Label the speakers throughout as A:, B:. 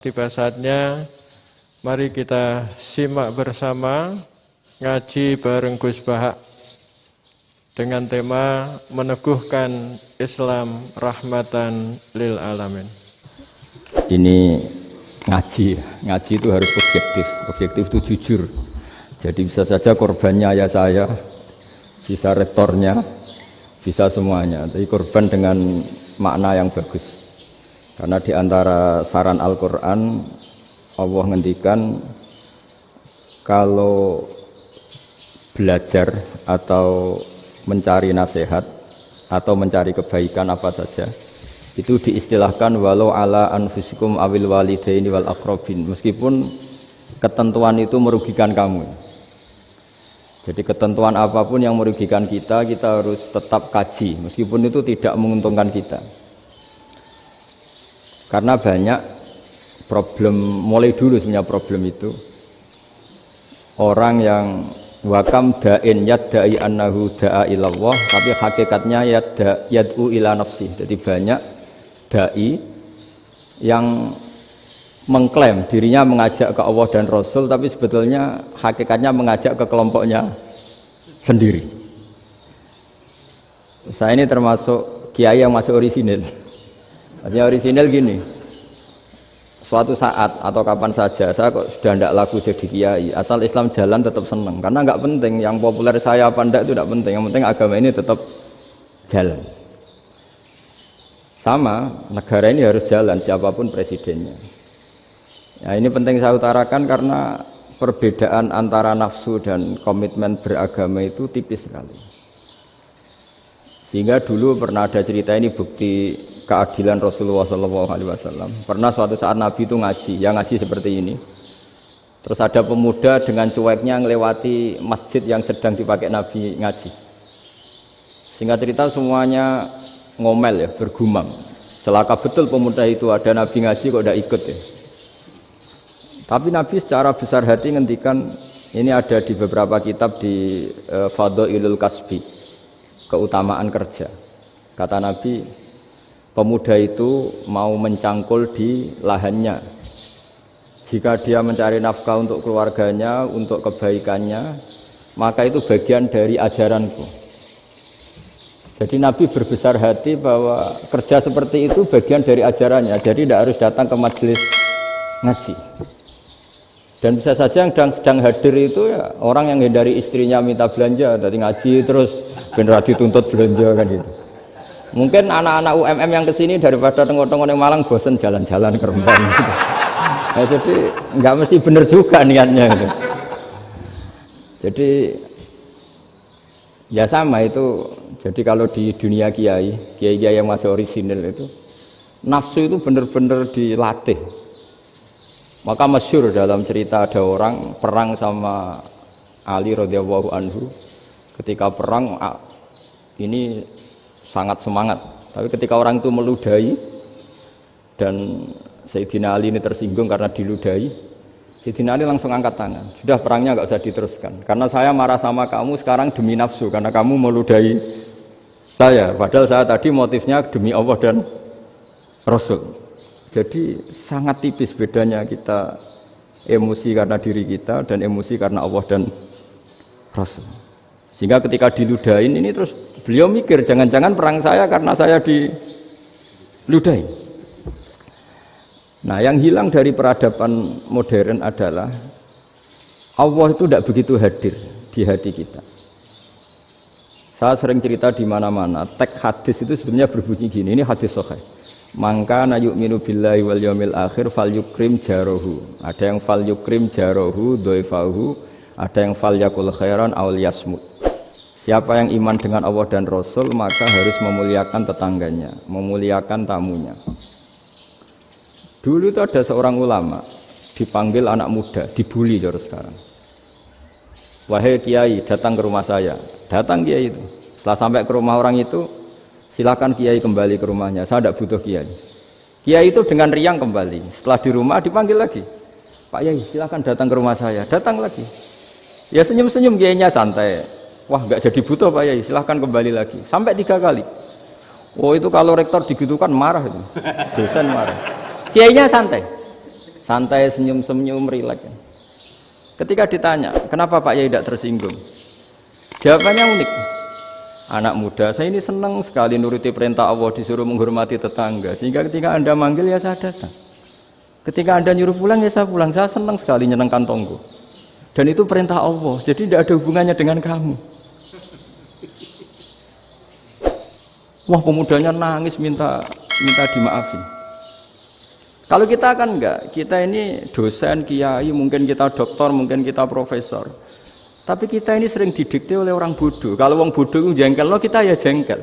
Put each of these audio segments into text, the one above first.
A: Tiba saatnya, mari kita simak bersama ngaji bareng Gus Bahak dengan tema meneguhkan Islam rahmatan lil alamin.
B: Ini ngaji itu harus objektif itu jujur. Jadi bisa saja korbannya ayah saya, bisa rektornya, bisa semuanya. Tapi korban dengan makna yang bagus. Karena di antara saran Al-Quran, Allah ngendikan kalau belajar atau mencari nasihat atau mencari kebaikan apa saja, itu diistilahkan walau ala anfusikum awil walidaini wal aqrabin, meskipun ketentuan itu merugikan kamu. Jadi ketentuan apapun yang merugikan kita harus tetap kaji, meskipun itu tidak menguntungkan kita. Karena banyak problem, mulai dulu sebenarnya problem itu orang yang wakam da'in yadda'i annahu da'a ilallah, tapi hakikatnya yad'u ila nafsi. Jadi banyak da'i yang mengklaim dirinya mengajak ke Allah dan Rasul, tapi sebetulnya hakikatnya mengajak ke kelompoknya sendiri. Saya ini termasuk kiai yang masih orisinil. Artinya orisinil gini, suatu saat atau kapan saja saya kok sudah tidak laku jadi kiai, asal Islam jalan tetap senang, karena nggak penting yang populer saya apa enggak itu tidak penting, yang penting agama ini tetap jalan. Sama, negara ini harus jalan siapapun presidennya. Ya, ini penting saya utarakan karena perbedaan antara nafsu dan komitmen beragama itu tipis sekali. Sehingga dulu pernah ada cerita, ini bukti keadilan Rasulullah SAW. Pernah suatu saat Nabi itu ngaji, yang ngaji seperti ini. Terus ada pemuda dengan cueknya ngelewati masjid yang sedang dipakai Nabi ngaji. Singkat cerita semuanya ngomel ya, bergumam. Celaka betul pemuda itu, ada Nabi ngaji kok tidak ikut ya. Tapi Nabi secara besar hati ngendikan, ini ada di beberapa kitab di Fadhailul Kasbi, keutamaan kerja. Kata Nabi, pemuda itu mau mencangkul di lahannya. Jika dia mencari nafkah untuk keluarganya, untuk kebaikannya, maka itu bagian dari ajaranku. Jadi Nabi berbesar hati bahwa kerja seperti itu bagian dari ajarannya. Jadi tidak harus datang ke majelis ngaji. Dan bisa saja yang sedang hadir itu ya orang yang hindari istrinya minta belanja dari ngaji terus benar dituntut belanja kan gitu. Mungkin anak-anak UMM yang kesini daripada tengok-tengok yang Malang bosen jalan-jalan ke Rembang gitu. Nah, jadi nggak mesti benar juga niatnya gitu. Jadi ya sama itu. Jadi kalau di dunia kiai yang masih orisinil itu nafsu itu benar-benar dilatih. Maka masyhur dalam cerita ada orang perang sama Ali radhiyallahu anhu. Ketika perang ini sangat semangat, tapi ketika orang itu meludahi dan Sayyidina Ali ini tersinggung karena diludahi, Sayyidina Ali langsung angkat tangan, sudah perangnya nggak usah diteruskan karena saya marah sama kamu sekarang demi nafsu karena kamu meludahi saya, padahal saya tadi motifnya demi Allah dan Rasul. Jadi sangat tipis bedanya kita emosi karena diri kita dan emosi karena Allah dan Rasul. Sehingga ketika diludahin ini terus beliau mikir jangan-jangan perang saya karena saya diludahi. Nah, yang hilang dari peradaban modern adalah Allah itu tidak begitu hadir di hati kita. Saya sering cerita di mana-mana, teks hadis itu sebenarnya berbunyi gini, ini hadis sahih. Mangka na yu'minu billahi wal yaumil akhir fal yukrim jarohu. Ada yang fal yukrim jarohu doifahu, ada yang fal yakul khairan aul yasmut. Siapa yang iman dengan Allah dan Rasul maka harus memuliakan tetangganya, memuliakan tamunya. Dulu itu ada seorang ulama dipanggil anak muda, dibully terus sekarang. Wahai kiai, datang ke rumah saya. Datang kiai itu. Setelah sampai ke rumah orang itu, silakan kiai kembali ke rumahnya, saya tidak butuh kiai. Kiai itu dengan riang kembali. Setelah di rumah dipanggil lagi, Pak Yai silakan datang ke rumah saya. Datang lagi. Ya senyum-senyum kiainya santai. Wah nggak jadi butuh Pak Yai, silakan kembali lagi. Sampai 3 kali. Oh itu kalau rektor digitukan marah itu. Dosen marah. Kiainya santai. santai, senyum-senyum, rileks. Ketika ditanya, kenapa Pak Yai tidak tersinggung? Jawabannya unik. Anak muda, saya ini senang sekali nuruti perintah Allah, disuruh menghormati tetangga. Sehingga ketika Anda manggil ya saya datang. Ketika Anda nyuruh pulang ya saya pulang. Saya senang sekali nyenangkan tonggo. Dan itu perintah Allah, jadi tidak ada hubungannya dengan kamu. Wah, pemudanya nangis minta dimaafin. Kalau kita kan enggak, kita ini dosen, kiai, mungkin kita doktor, mungkin kita profesor. Tapi kita ini sering didikte oleh orang bodoh. Kalau orang bodoh itu jengkel, kita ya jengkel.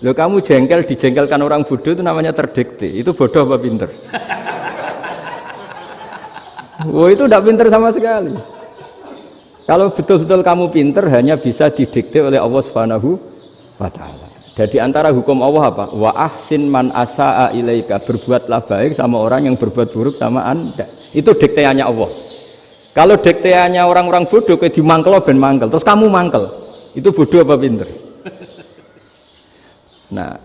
B: Loh, kamu jengkel, dijengkelkan orang bodoh itu namanya terdikte. Itu bodoh apa pinter? Wah, itu tidak pinter sama sekali. Kalau betul-betul kamu pinter, hanya bisa didikte oleh Allah Subhanahu wa Ta'ala. Jadi antara hukum Allah apa? Wa ahsin man asa'a ilaika, berbuatlah baik sama orang yang berbuat buruk sama Anda. Itu dikteannya Allah. Kalau dikteannya orang-orang bodoh kayak dimangkel ben mangkel, terus kamu mangkel. Itu bodoh apa pinter? Nah,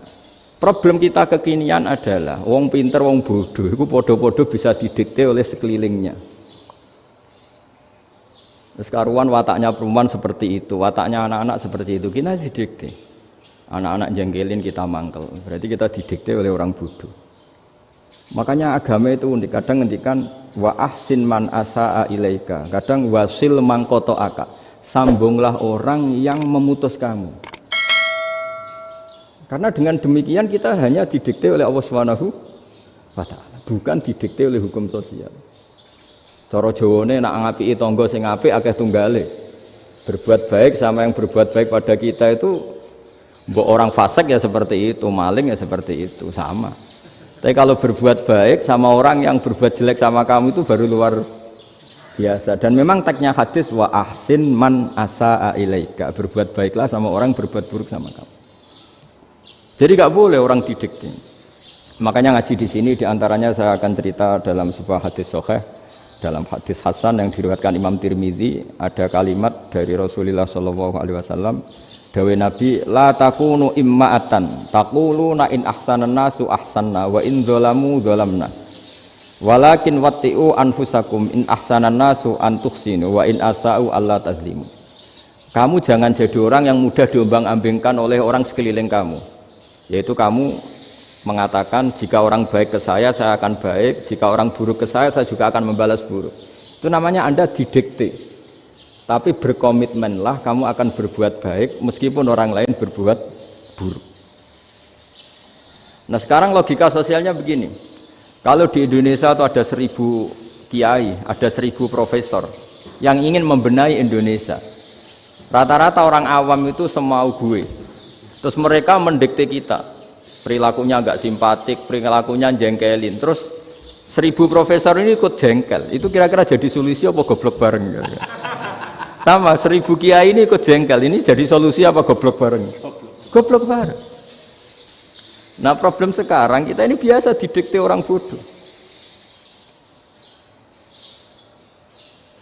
B: problem kita kekinian adalah wong pinter, wong bodoh itu podo-podo bisa didikte oleh sekelilingnya. Terus karuan wataknya perempuan seperti itu, wataknya anak-anak seperti itu, kita didikte. Anak-anak jengkelin kita mangkel, berarti kita didikte oleh orang bodoh. Makanya agama itu unik, kadang ngendikan wa ahsin man asa'a ilaika, kadang wasil man qata'aka, sambunglah orang yang memutus kamu. Karena dengan demikian kita hanya didikte oleh Allah Subhanahu wa Ta'ala, bukan didikte oleh hukum sosial. Cara Jawane nak ngapiki tangga sing apik akeh tunggale. Berbuat baik sama yang berbuat baik pada kita itu, mbok orang fasik ya seperti itu, maling ya seperti itu, sama. Tapi kalau berbuat baik sama orang yang berbuat jelek sama kamu itu baru luar biasa. Dan memang teksnya hadis wa ahsin man asa'a ilaika, berbuat baiklah sama orang berbuat buruk sama kamu. Jadi nggak boleh orang didikte. Makanya ngaji di sini diantaranya saya akan cerita dalam sebuah hadis sahih, dalam hadis hasan yang diriwayatkan Imam Tirmizi, ada kalimat dari Rasulullah SAW. Dawe Nabi, la takunu imma'atan taquluna in ahsanan nasu ahsanna wa in zalamu zalamna walakin watti'u anfusakum in ahsanan nasu an tuhsinu wa in asa'u alla tazlimu. Kamu jangan jadi orang yang mudah diombang-ambingkan oleh orang sekeliling kamu, yaitu kamu mengatakan jika orang baik ke saya akan baik, jika orang buruk ke saya juga akan membalas buruk. Itu namanya Anda didikte. Tapi berkomitmenlah kamu akan berbuat baik meskipun orang lain berbuat buruk. Nah sekarang logika sosialnya begini. Kalau di Indonesia itu ada 1000 kiai, ada 1000 profesor yang ingin membenahi Indonesia. Rata-rata orang awam itu semau gue. Terus mereka mendikte kita. Perilakunya agak simpatik, perilakunya jengkelin. Terus 1000 profesor ini ikut jengkel. Itu kira-kira jadi solusi apa goblok bareng? Sama 1000 kiai ini ikut jengkel, ini jadi solusi apa goblok bareng? Goblok bareng. Nah problem sekarang kita ini biasa didikte orang bodoh.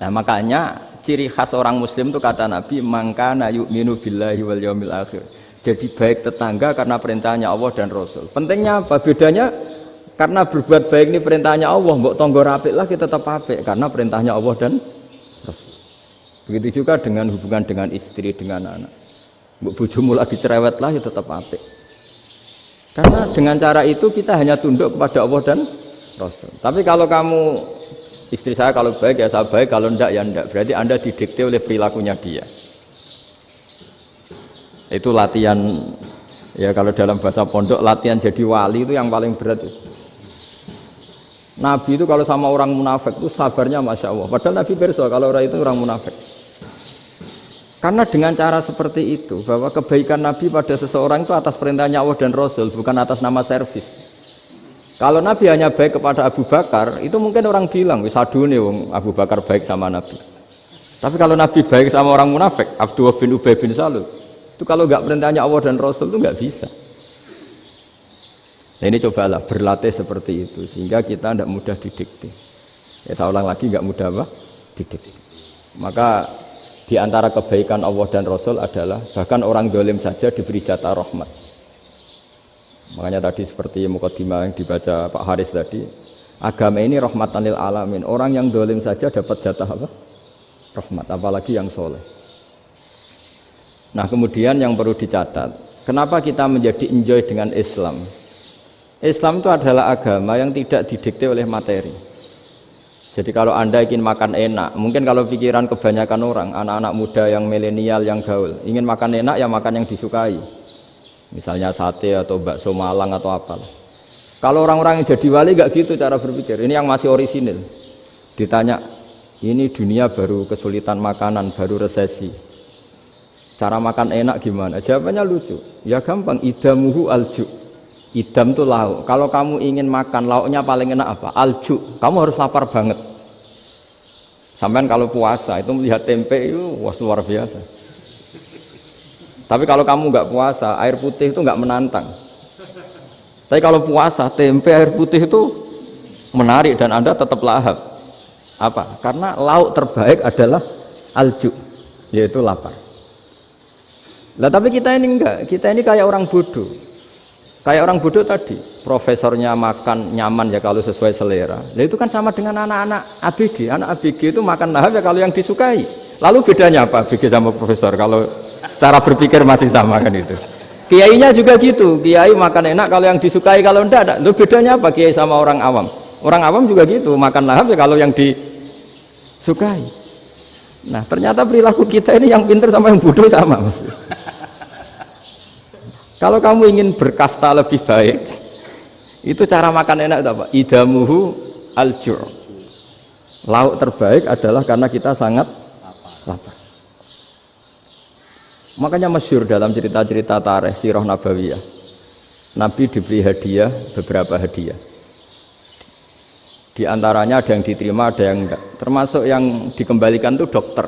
B: Nah makanya ciri khas orang muslim itu kata Nabi, mangkana yu'minu billahi wal yaumil akhir. Jadi baik tetangga karena perintahnya Allah dan Rasul. Pentingnya apa? Bedanya karena berbuat baik ini perintahnya Allah, mbok tonggo apik lah kita tetap apik karena perintahnya Allah dan Rasul. Begitu juga dengan hubungan dengan istri, dengan anak. Mbok bojomu lagi cerewet lah ya tetap apik. Karena dengan cara itu kita hanya tunduk kepada Allah dan Rasul. Tapi kalau kamu, istri saya kalau baik ya saya baik, kalau enggak ya enggak. Berarti Anda didikte oleh perilakunya dia. Itu latihan, ya kalau dalam bahasa pondok, latihan jadi wali itu yang paling berat. Nabi itu kalau sama orang munafik itu sabarnya Masya Allah. Padahal Nabi perso kalau orang itu orang munafik. Karena dengan cara seperti itu, bahwa kebaikan Nabi pada seseorang itu atas perintahnya Allah dan Rasul, bukan atas nama servis. Kalau Nabi hanya baik kepada Abu Bakar, itu mungkin orang bilang, wisadune wong Abu Bakar baik sama Nabi. Tapi kalau Nabi baik sama orang munafik, Abdullah bin Ubay bin Salul, itu kalau nggak perintahnya Allah dan Rasul itu nggak bisa. Nah ini cobalah berlatih seperti itu sehingga kita tidak mudah didikte. Ya saya ulang lagi nggak mudah apa? Didikte. Maka di antara kebaikan Allah dan Rasul adalah bahkan orang zalim saja diberi jatah rahmat. Makanya tadi seperti mukadimah yang dibaca Pak Haris tadi, Agama ini rahmatan lil alamin. Orang yang dolim saja dapat jatah apa? Rahmat, apalagi yang soleh. Nah kemudian yang perlu dicatat, kenapa kita menjadi enjoy dengan Islam? Islam itu adalah agama yang tidak didikte oleh materi. Jadi kalau Anda ingin makan enak, mungkin kalau pikiran kebanyakan orang, anak-anak muda yang milenial, yang gaul, ingin makan enak ya makan yang disukai. Misalnya sate atau bakso Malang atau apa. Kalau orang-orang yang jadi wali gak gitu cara berpikir. Ini yang masih orisinil. Ditanya, ini dunia baru kesulitan makanan, baru resesi. Cara makan enak gimana? Jawabannya lucu. Ya gampang, idamuhu alju. Idam itu lauk. Kalau kamu ingin makan lauknya paling enak apa? Alju. Kamu harus lapar banget. Sampai kalau puasa itu melihat tempe itu wah luar biasa. Tapi kalau kamu nggak puasa, air putih itu nggak menantang. Tapi kalau puasa, tempe air putih itu menarik dan Anda tetap lahap. Apa? Karena lauk terbaik adalah alju, yaitu lapar. Lah tapi kita ini enggak, kita ini kayak orang bodoh. Kayak orang bodoh tadi, profesornya makan nyaman ya kalau sesuai selera. Lah itu kan sama dengan anak-anak ABG. Anak ABG itu makan lahap ya kalau yang disukai. Lalu bedanya apa ABG sama profesor kalau cara berpikir masih sama kan itu? Kiainya juga gitu, kiai makan enak kalau yang disukai, kalau enggak. Lalu bedanya apa kiai sama orang awam? Orang awam juga gitu, makan lahap ya kalau yang disukai. Nah ternyata perilaku kita ini yang pintar sama yang bodoh sama mas. Kalau kamu ingin berkasta lebih baik, itu cara makan enak itu apa? Idamuhu aljur. Lauk terbaik adalah karena kita sangat lapar. Makanya masyhur dalam cerita-cerita tarikh sirah nabawiyah, Nabi diberi hadiah, beberapa hadiah. Di antaranya ada yang diterima, ada yang enggak. Termasuk yang dikembalikan itu dokter.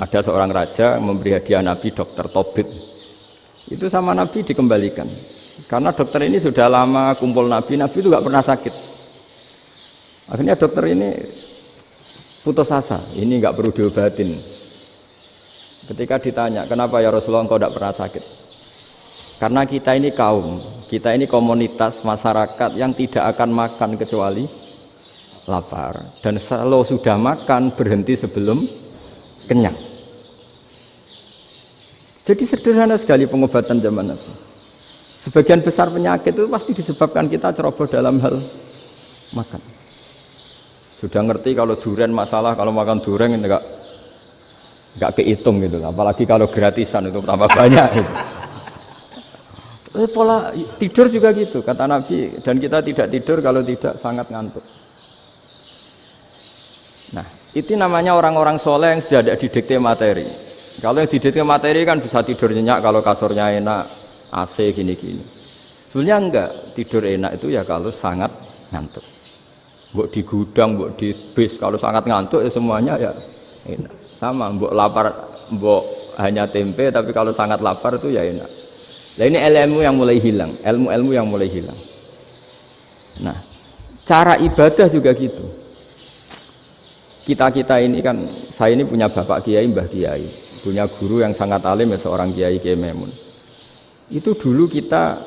B: Ada seorang raja memberi hadiah Nabi dokter Tobit. Itu sama Nabi dikembalikan. Karena dokter ini sudah lama kumpul Nabi itu enggak pernah sakit. Akhirnya dokter ini putus asa, ini enggak perlu diobatin. Ketika ditanya, kenapa ya Rasulullah engkau tidak pernah sakit? Karena kita ini kaum, kita ini komunitas masyarakat yang tidak akan makan kecuali lapar. Dan kalau sudah makan, berhenti sebelum kenyang. Jadi sederhana sekali pengobatan zaman Nabi. Sebagian besar penyakit itu pasti disebabkan kita ceroboh dalam hal makan. Sudah ngerti kalau durian masalah, kalau makan durian enggak kehitung gitu, apalagi kalau gratisan itu tambah banyak gitu. Pola tidur juga gitu kata Nabi, dan kita tidak tidur kalau tidak sangat ngantuk. Nah itu namanya orang-orang soleh yang sudah tidak didikte materi. Kalau yang didikte materi kan bisa tidur nyenyak kalau kasurnya enak, AC gini-gini. Sebenarnya enggak, tidur enak itu ya kalau sangat ngantuk. Mbok di gudang, mbok di bis, kalau sangat ngantuk ya semuanya ya enak. Sama, mbok lapar, mbok hanya tempe, tapi kalau sangat lapar itu ya enak. Nah ini ilmu yang mulai hilang, ilmu-ilmu yang mulai hilang. Nah, cara ibadah juga gitu. Kita ini kan, saya ini punya bapak kiai, mbah kiai, punya guru yang sangat alim ya seorang kiai Kiai Memun. Itu dulu kita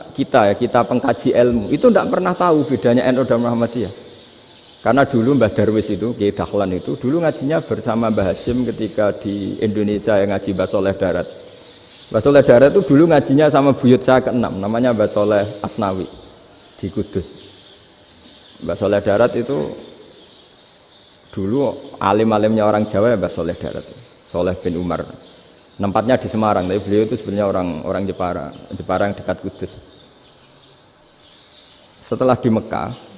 B: pengkaji ilmu, itu tidak pernah tahu bedanya NU dan Muhammadiyah. Karena dulu Mbah Darwis itu, Kiai Dahlan itu, dulu ngajinya bersama Mbah Hasyim ketika di Indonesia yang ngaji Mbah Soleh Darat. Mbah Soleh Darat itu dulu ngajinya sama buyut saya ke-6, namanya Mbah Soleh Asnawi di Kudus. Mbah Soleh Darat itu dulu alim-alimnya orang Jawa ya Mbah Soleh Darat, Soleh bin Umar. Tempatnya di Semarang, tapi beliau itu sebenarnya orang Jepara yang dekat Kudus. Setelah di Mekah,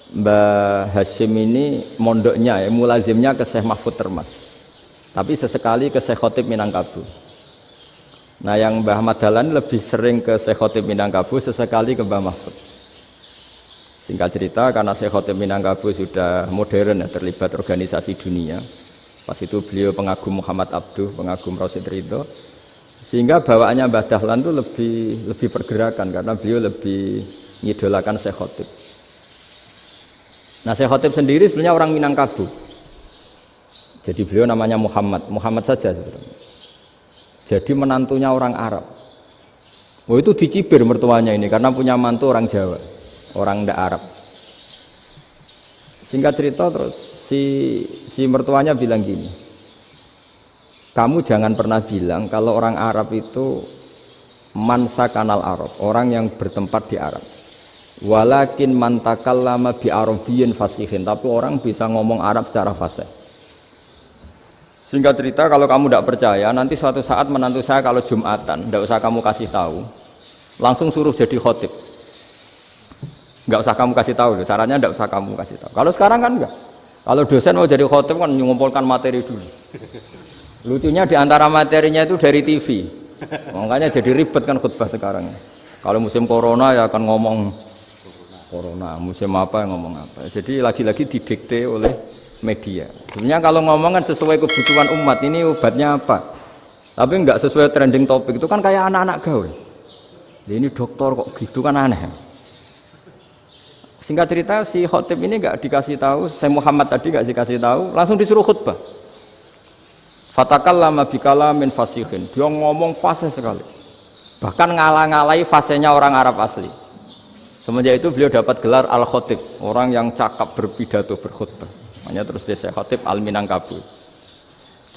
B: Mbah Hasyim ini mondoknya ya, mulazimnya ke Syekh Mahfud Termas. Tapi sesekali ke Syekh Khotib Minangkabau. Nah yang Mbah Ahmad Dahlan lebih sering ke Syekh Khotib Minangkabau, sesekali ke Mbah Mahfud. Singkat cerita, karena Syekh Khotib Minangkabau sudah modern ya, terlibat organisasi dunia. Pas itu beliau pengagum Muhammad Abduh, pengagum Rasid Ridho. Sehingga bawaannya Mbah Dahlan itu lebih pergerakan karena beliau lebih ngidolakan Syekh Khotib. Nah Syekh Khotib sendiri sebenarnya orang Minangkabau. Jadi beliau namanya Muhammad saja sebenarnya. Jadi menantunya orang Arab. Oh itu dicibir mertuanya ini karena punya mantu orang Jawa. orang ndak Arab. Singkat cerita terus si mertuanya bilang gini, kamu jangan pernah bilang kalau orang Arab itu mansa kanal Arab, orang yang bertempat di Arab. Walakin man takallama bi arabiyyin fasihin, tapi orang bisa ngomong Arab secara fasih. Singkat cerita, kalau kamu tidak percaya, nanti suatu saat menantu saya kalau Jumatan, tidak usah kamu kasih tahu, langsung suruh jadi khotib. Nggak usah kamu kasih tahu, sarannya tidak usah kamu kasih tahu. Kalau sekarang kan enggak. Kalau dosen mau jadi khotib kan mengumpulkan materi dulu. Lucunya di antara materinya itu dari TV, makanya jadi ribet kan khutbah sekarang. Kalau musim corona ya akan ngomong corona, musim apa ngomong apa. Jadi lagi-lagi didikte oleh media. Sebenarnya kalau ngomong kan sesuai kebutuhan umat, ini obatnya apa, tapi nggak sesuai trending topik, itu kan kayak anak-anak gaul. Ini dokter kok gitu kan aneh. Singkat cerita si khotib ini nggak dikasih tahu, saya Muhammad tadi nggak dikasih tahu, langsung disuruh khutbah. Fatakallama bikalamin fasihin, dia ngomong fasih sekali, bahkan ngalah-ngalahi fasihnya orang Arab asli. Semenjak itu beliau dapat gelar al-khotib, orang yang cakap berpidato berkhutbah. Makanya terus desa khotib al-Minangkabau.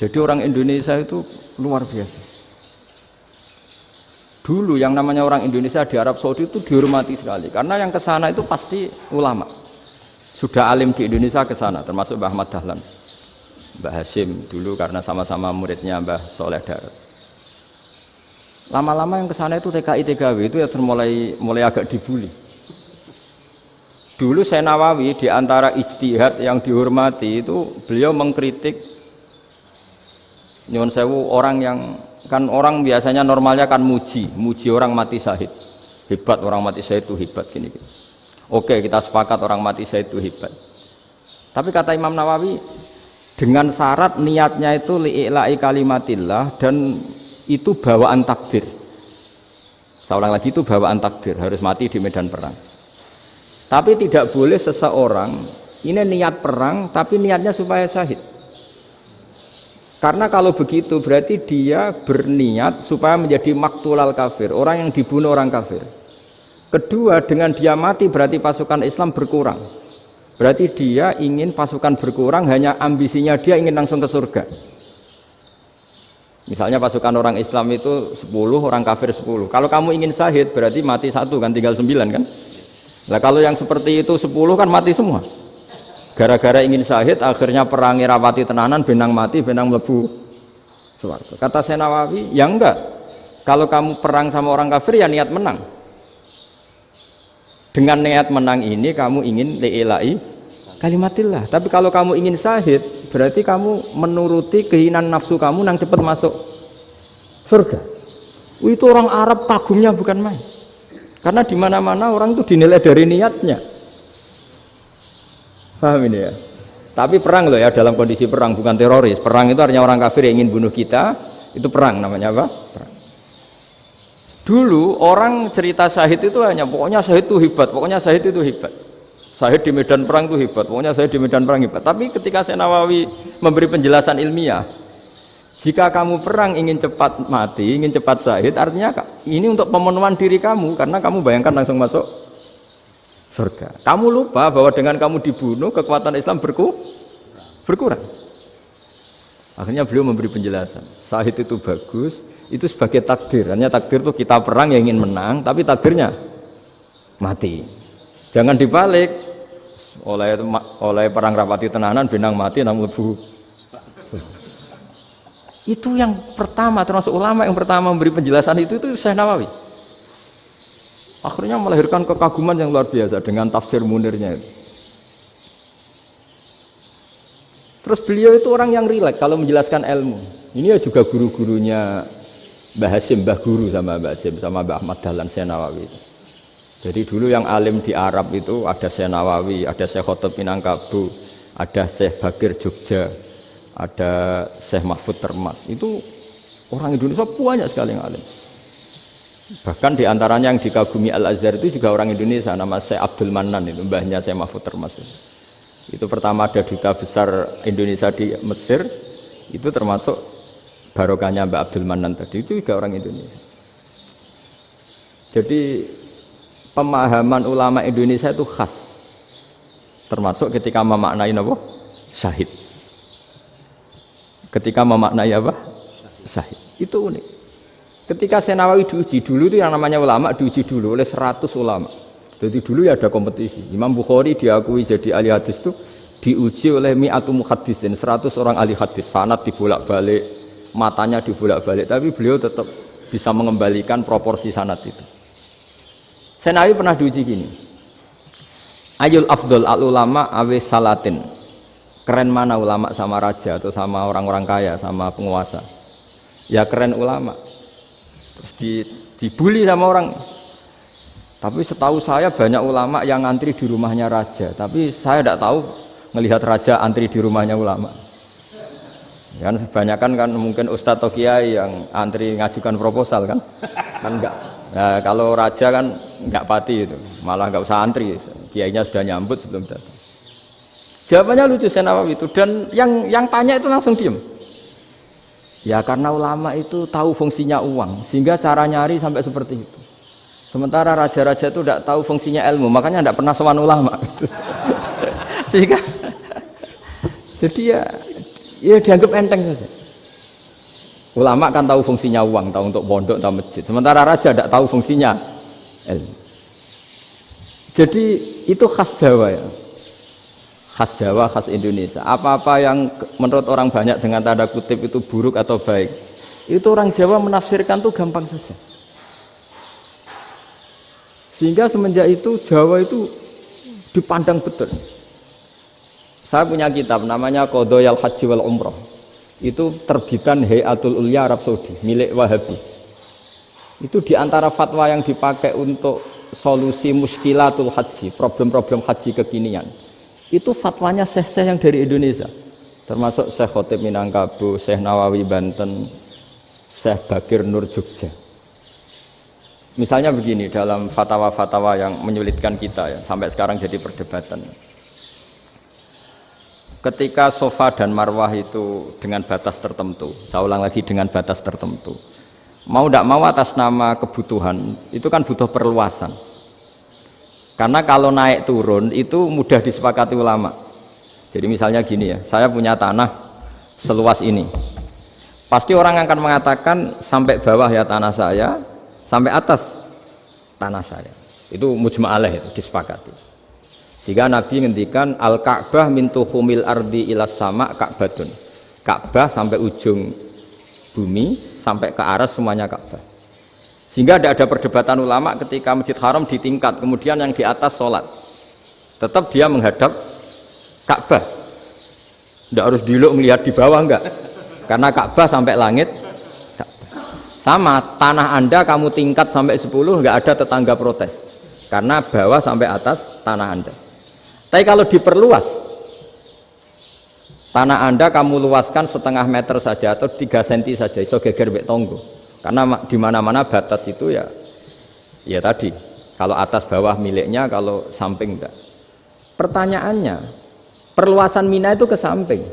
B: Jadi orang Indonesia itu luar biasa. Dulu yang namanya orang Indonesia di Arab Saudi itu dihormati sekali, karena yang kesana itu pasti ulama. Sudah alim di Indonesia kesana, termasuk Mbah Ahmad Dahlan, Mbah Hashim dulu karena sama-sama muridnya Mbah Soleh Darat. Lama-lama yang kesana itu TKI TKW itu ya mulai agak dibully. Dulu Syekh Nawawi di antara ijtihad yang dihormati itu beliau mengkritik nyuwun sewu orang yang kan orang biasanya normalnya kan muji orang mati syahid. Hebat orang mati syahid itu hebat gini. Oke, kita sepakat orang mati syahid itu hebat. Tapi kata Imam Nawawi dengan syarat niatnya itu li'ila'i kalimatillah dan itu bawaan takdir. Saya ulang lagi, itu bawaan takdir, harus mati di medan perang. Tapi tidak boleh seseorang ini niat perang tapi niatnya supaya syahid. Karena kalau begitu berarti dia berniat supaya menjadi maktulal kafir, orang yang dibunuh orang kafir. Kedua, dengan dia mati berarti pasukan Islam berkurang. Berarti dia ingin pasukan berkurang, hanya ambisinya dia ingin langsung ke surga. Misalnya pasukan orang Islam itu 10, orang kafir 10. Kalau kamu ingin syahid berarti mati 1 kan, tinggal 9 kan. Nah kalau yang seperti itu 10 kan mati semua. Gara-gara ingin syahid akhirnya perangi rapati tenanan, benang mati, benang mlebu swarga. Kata Syekh Nawawi, ya enggak. Kalau kamu perang sama orang kafir ya niat menang. Dengan niat menang ini kamu ingin li'ila'i kalimatillah. Tapi kalau kamu ingin syahid berarti kamu menuruti keinginan nafsu kamu yang cepat masuk surga. Itu orang Arab kagumnya bukan main. Karena di mana-mana orang itu dinilai dari niatnya. Paham ini ya? Tapi perang loh ya, dalam kondisi perang, bukan teroris. Perang itu artinya orang kafir yang ingin bunuh kita, itu perang namanya apa? Perang. Dulu orang cerita syahid itu hanya pokoknya syahid itu hebat, pokoknya syahid itu hebat. Syahid di medan perang itu hebat, pokoknya syahid di medan perang hebat. Tapi ketika Syekh Nawawi memberi penjelasan ilmiah, jika kamu perang ingin cepat mati, ingin cepat syahid, artinya ini untuk pemenuhan diri kamu, karena kamu bayangkan langsung masuk surga. Kamu lupa bahwa dengan kamu dibunuh, kekuatan Islam berkurang. Akhirnya beliau memberi penjelasan, syahid itu bagus, itu sebagai takdir. Hanya takdir itu kita perang yang ingin menang, tapi takdirnya mati. Jangan dibalik, oleh perang rapati tenanan, benang mati, namun lebu. Itu yang pertama, termasuk ulama yang pertama memberi penjelasan itu Syekh Nawawi. Akhirnya melahirkan kekaguman yang luar biasa dengan tafsir Munirnya itu. Terus beliau itu orang yang rileks kalau menjelaskan ilmu. Ini ya juga guru-gurunya Mbah Hashim, Mbah Guru sama Mbah Hashim sama Mbah Ahmad Dahlan Syekh Nawawi. Jadi dulu yang alim di Arab itu ada Syekh Nawawi, ada Syekh Khotib Minangkabau, ada Syekh Bakir Jogja, ada Syekh Mahfud Termas. Itu orang Indonesia banyak sekali yang alim. Bahkan diantaranya yang dikagumi Al-Azhar itu juga orang Indonesia, nama Syekh Abdul Manan, itu mbahnya Syekh Mahfud Termas. Itu pertama ada duta besar Indonesia di Mesir, itu termasuk barokahnya Mbak Abdul Manan tadi, itu juga orang Indonesia. Jadi pemahaman ulama Indonesia itu khas. Termasuk ketika memaknai apa? Syahid. Ketika memaknai apa? Syahid. Itu unik. Ketika Senawawi diuji dulu itu yang namanya ulama diuji dulu oleh 100 ulama. Jadi dulu ya ada kompetisi. Imam Bukhari diakui jadi ahli hadis itu diuji oleh mi'atu muhaddisin, 100 orang ahli hadis. Sanad dibolak-balik, matanya dibolak-balik, tapi beliau tetap bisa mengembalikan proporsi sanad itu. Senawi pernah diuji gini. Ayul afdol al ulama awe salatin. Keren mana ulama sama raja atau sama orang-orang kaya, sama penguasa? Ya keren ulama. Terus dibully sama orang. Tapi setahu saya banyak ulama yang antri di rumahnya raja. Tapi saya tidak tahu melihat raja antri di rumahnya ulama. Kan kebanyakan kan mungkin ustadz atau kiai yang antri ngajukan proposal kan enggak. Nah, kalau raja kan enggak pati itu, malah enggak usah antri. Kiainya sudah nyambut sebelum datang. Jawabannya lucu Senawawi itu, dan yang tanya itu langsung diem. Ya karena ulama itu tahu fungsinya uang, sehingga cara nyari sampai seperti itu. Sementara raja-raja itu tidak tahu fungsinya ilmu, makanya tidak pernah sowan ulama. Sehingga jadi ya dianggap enteng saja. Ulama kan tahu fungsinya uang, tahu untuk pondok, tahu masjid. Sementara raja tidak tahu fungsinya ilmu. Jadi itu khas Jawa ya. Khas Jawa, khas Indonesia. Apa-apa yang menurut orang banyak dengan tanda kutip itu buruk atau baik, itu orang Jawa menafsirkan tuh gampang saja. Sehingga semenjak itu Jawa itu dipandang betul. Saya punya kitab namanya Qadhayal Haji wal Umrah. Itu terbitan Hayatul Ulya Arab Saudi, milik Wahabi. Itu diantara fatwa yang dipakai untuk solusi muskilatul haji, problem-problem haji kekinian. Itu fatwanya syekh-syekh yang dari Indonesia. Termasuk Syekh Khotib Minangkabau, Syekh Nawawi Banten, Syekh Bakir Nur Jogja. Misalnya begini dalam fatwa-fatwa yang menyulitkan kita ya, sampai sekarang jadi perdebatan. Ketika sofa dan marwah itu dengan batas tertentu, saya ulang lagi dengan batas tertentu. Mau tidak mau atas nama kebutuhan, itu kan butuh perluasan. Karena kalau naik turun itu mudah disepakati ulama. Jadi misalnya gini ya, saya punya tanah seluas ini. Pasti orang akan mengatakan sampai bawah ya tanah saya, sampai atas tanah saya. Itu mujma' alaih, itu disepakati. Sehingga Nabi ngendikan al-Ka'bah min tuhumil ardi ilas sama Ka'batun. Ka'bah sampai ujung bumi sampai ke aras semuanya Ka'bah. Sehingga tidak ada perdebatan ulama ketika Masjid Haram ditingkat, kemudian yang di atas sholat. Tetap dia menghadap Ka'bah. Tidak harus diluk melihat di bawah enggak. Karena Ka'bah sampai langit. Sama, tanah Anda kamu tingkat sampai 10, nggak ada tetangga protes. Karena bawah sampai atas tanah Anda. Tapi kalau diperluas, tanah Anda kamu luaskan setengah meter saja atau 3 cm saja, iso geger mbek tonggo. Karena di mana-mana batas itu ya tadi, kalau atas bawah miliknya, kalau samping enggak. Pertanyaannya, perluasan Mina itu ke samping.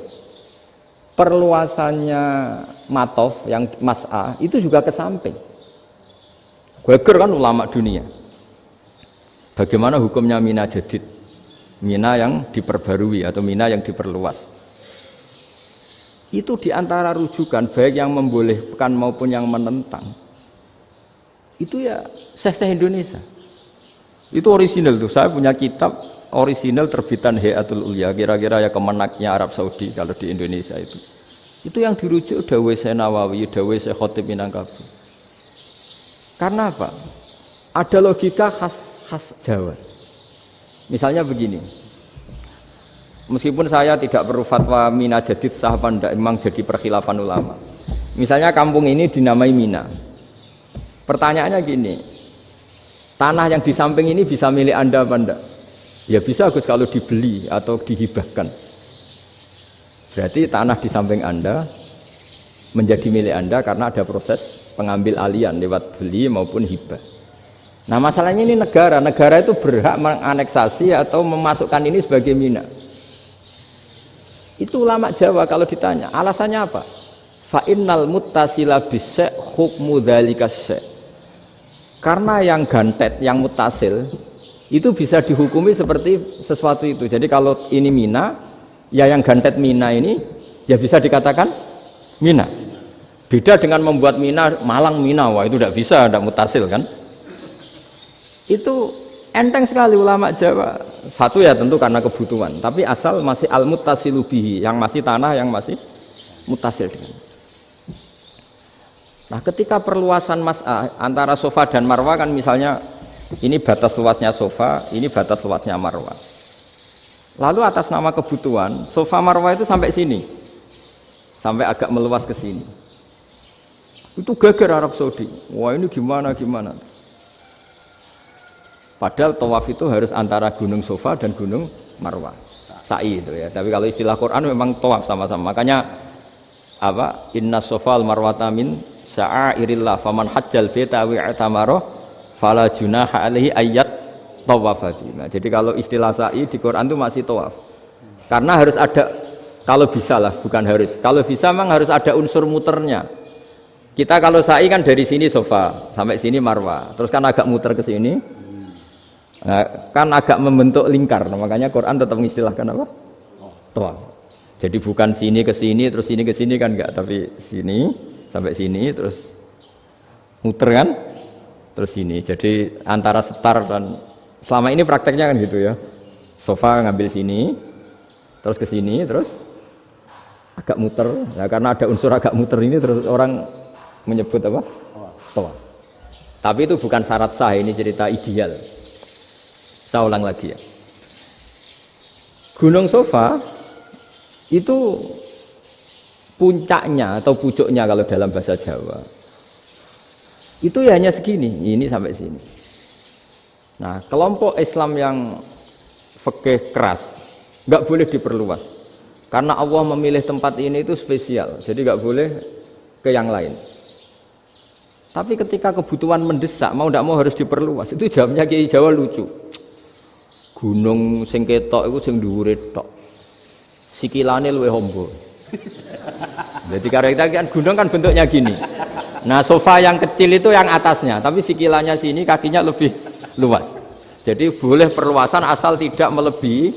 B: Perluasannya Matof yang Mas'a itu juga ke samping. Geger kan ulama dunia. Bagaimana hukumnya Mina Jadid? Mina yang diperbarui atau Mina yang diperluas. Itu diantara rujukan baik yang membolehkan maupun yang menentang. Itu ya syekh-syekh Indonesia. Itu orisinal tuh. Saya punya kitab orisinal terbitan Hayatul Ulya, kira-kira ya kemenaknya Arab Saudi kalau di Indonesia itu yang dirujuk dawuh Syekh Nawawi, dawuh Syekh Khotib Minangkabau. Karena apa? Ada logika khas Jawa. Misalnya begini, meskipun saya tidak perlu fatwa Mina Jadid sah apa enggak, memang jadi perkhilafan ulama. Misalnya kampung ini dinamai Mina. Pertanyaannya gini, tanah yang di samping ini bisa milik Anda apa enggak? Ya bisa Gus kalau dibeli atau dihibahkan. Berarti tanah di samping Anda menjadi milik Anda karena ada proses pengambil alian lewat beli maupun hibah. Nah masalahnya ini negara itu berhak menganeksasi atau memasukkan ini sebagai Mina. Itu ulama Jawa kalau ditanya, alasannya apa? Fa innal muttasila bis-syai' hukmu dzalika syai'. Karena yang gantet, yang mutasil itu bisa dihukumi seperti sesuatu itu. Jadi kalau ini Mina, ya yang gantet Mina ini ya bisa dikatakan Mina. Beda dengan membuat Mina Malang Mina, wah itu tidak bisa, tidak mutasil kan. Itu enteng sekali ulama Jawa. Satu ya tentu karena kebutuhan, tapi asal masih al-muttasilu bihi, yang masih tanah yang masih mutasil dengan. Nah, ketika perluasan mas'ah antara sofa dan marwah kan misalnya ini batas luasnya sofa, ini batas luasnya marwah. Lalu atas nama kebutuhan, sofa marwah itu sampai sini. Sampai agak meluas ke sini. Itu geger Arab Saudi. Wah, ini gimana? Padahal tawaf itu harus antara gunung sofa dan gunung marwah. Sa'i itu ya. Tapi kalau istilah Quran memang tawaf sama-sama. Makanya apa? Inna sofa al-marwata min sya'airillah faman hajjal baita wa i'tamara fala junaha alaihi ayyat tawafa bima. Jadi kalau istilah sa'i di Quran itu masih tawaf. Karena harus ada, kalau bisa lah, bukan harus. Kalau bisa memang harus ada unsur muternya. Kita kalau sa'i kan dari sini sofa sampai sini marwah. Terus kan agak muter ke sini. Nah, kan agak membentuk lingkar. Nah, makanya Quran tetap mengistilahkan apa? Tawaf. Jadi bukan sini ke sini terus sini ke sini kan enggak, tapi sini sampai sini terus muter kan? Terus sini. Jadi antara setar dan selama ini prakteknya kan gitu ya. Sofa ngambil sini, terus ke sini, terus agak muter. Nah, karena ada unsur agak muter ini terus orang menyebut apa? Tawaf. Tapi itu bukan syarat sah, ini cerita ideal. Saya ulang lagi ya. Gunung Sofa itu puncaknya atau pucuknya kalau dalam bahasa Jawa itu ya hanya segini, ini sampai sini. Nah, kelompok Islam yang fikih keras nggak boleh diperluas karena Allah memilih tempat ini itu spesial, jadi nggak boleh ke yang lain. Tapi ketika kebutuhan mendesak, mau tidak mau harus diperluas. Itu jawabnya Kiai Jawa lucu. Gunung sing ketok iku sing dhuwure tok. Sikilane luwih hombo. Jadi karena kan gunung kan bentuknya gini. Nah, sofa yang kecil itu yang atasnya, tapi sikilannya sini kakinya lebih luas. Jadi boleh perluasan asal tidak melebihi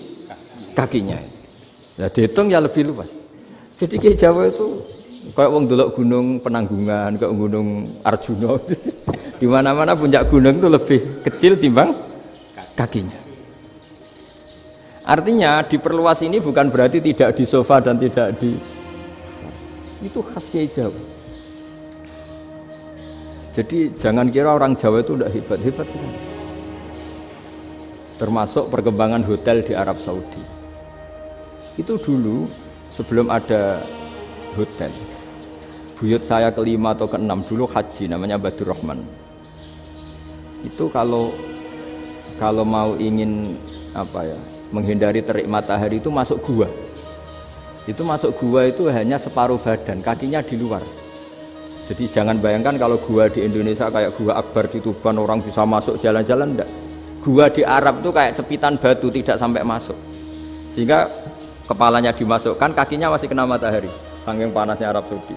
B: kakinya. Nah, dihitung ya lebih luas. Jadi Kiai Jawa itu kayak wong delok gunung Penanggungan, kayak gunung Arjuna. Di mana-mana puncak gunung itu lebih kecil timbang kakinya. Artinya diperluas ini bukan berarti tidak di sofa dan tidak di, itu khas Kiai Jawa. Jadi jangan kira orang Jawa itu tidak hebat sekali. Termasuk perkembangan hotel di Arab Saudi. Itu dulu sebelum ada hotel. Buyut saya kelima atau keenam dulu haji, namanya Badur Rahman. Itu kalau mau ingin apa ya, menghindari terik matahari itu masuk gua. Itu masuk gua itu hanya separuh badan, kakinya di luar. Jadi jangan bayangkan kalau gua di Indonesia kayak gua Akbar di Tuban orang bisa masuk jalan-jalan, enggak. Gua di Arab itu kayak cepitan batu, tidak sampai masuk. Sehingga kepalanya dimasukkan, kakinya masih kena matahari, saking panasnya Arab Saudi.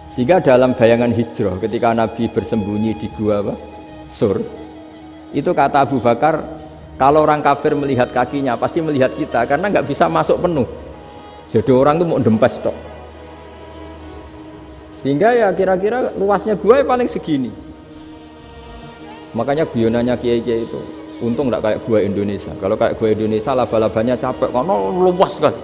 B: Sehingga dalam bayangan hijrah ketika Nabi bersembunyi di gua Sur, itu kata Abu Bakar, kalau orang kafir melihat kakinya pasti melihat kita karena nggak bisa masuk penuh. Jadi orang itu mau dempes tok. Sehingga ya kira-kira luasnya gua paling segini. Makanya guyonannya kiai-kiai itu untung nggak kayak gua Indonesia. Kalau kayak gua Indonesia laba-labanya capek karena luas sekali.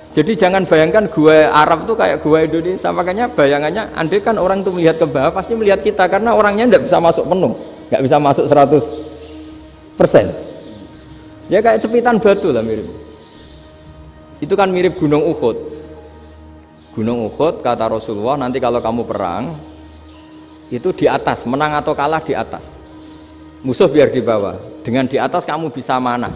B: Jadi jangan bayangkan gua Arab tuh kayak gua Indonesia. Makanya bayangannya andai kan orang tuh melihat ke bawah pasti melihat kita karena orangnya nggak bisa masuk penuh, nggak bisa masuk 100%. Ya kayak cepitan batu lah mirip. Itu kan mirip Gunung Uhud. Gunung Uhud kata Rasulullah, nanti kalau kamu perang itu di atas, menang atau kalah di atas. Musuh biar di bawah. Dengan di atas kamu bisa manah.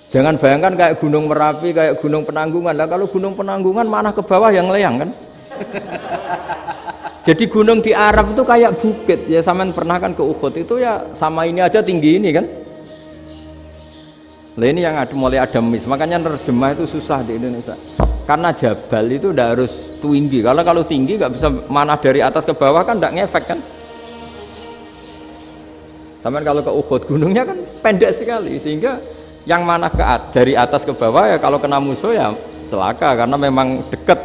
B: Jangan bayangkan kayak Gunung Merapi, kayak Gunung Penanggungan. Lah kalau Gunung Penanggungan manah ke bawah yang leyang kan. Jadi gunung di Arab itu kayak bukit. Ya sampean pernah kan ke Uhud itu ya sama ini aja tinggi ini kan. Lah ini yang mulai ada mis. Makanya nerjemah itu susah di Indonesia. Karena jabal itu udah harus tinggi. Kalau tinggi nggak bisa manah dari atas ke bawah kan nggak ngefek kan. Sampai kalau ke Uhud gunungnya kan pendek sekali sehingga yang manah dari atas ke bawah ya kalau kena musuh ya celaka karena memang dekat.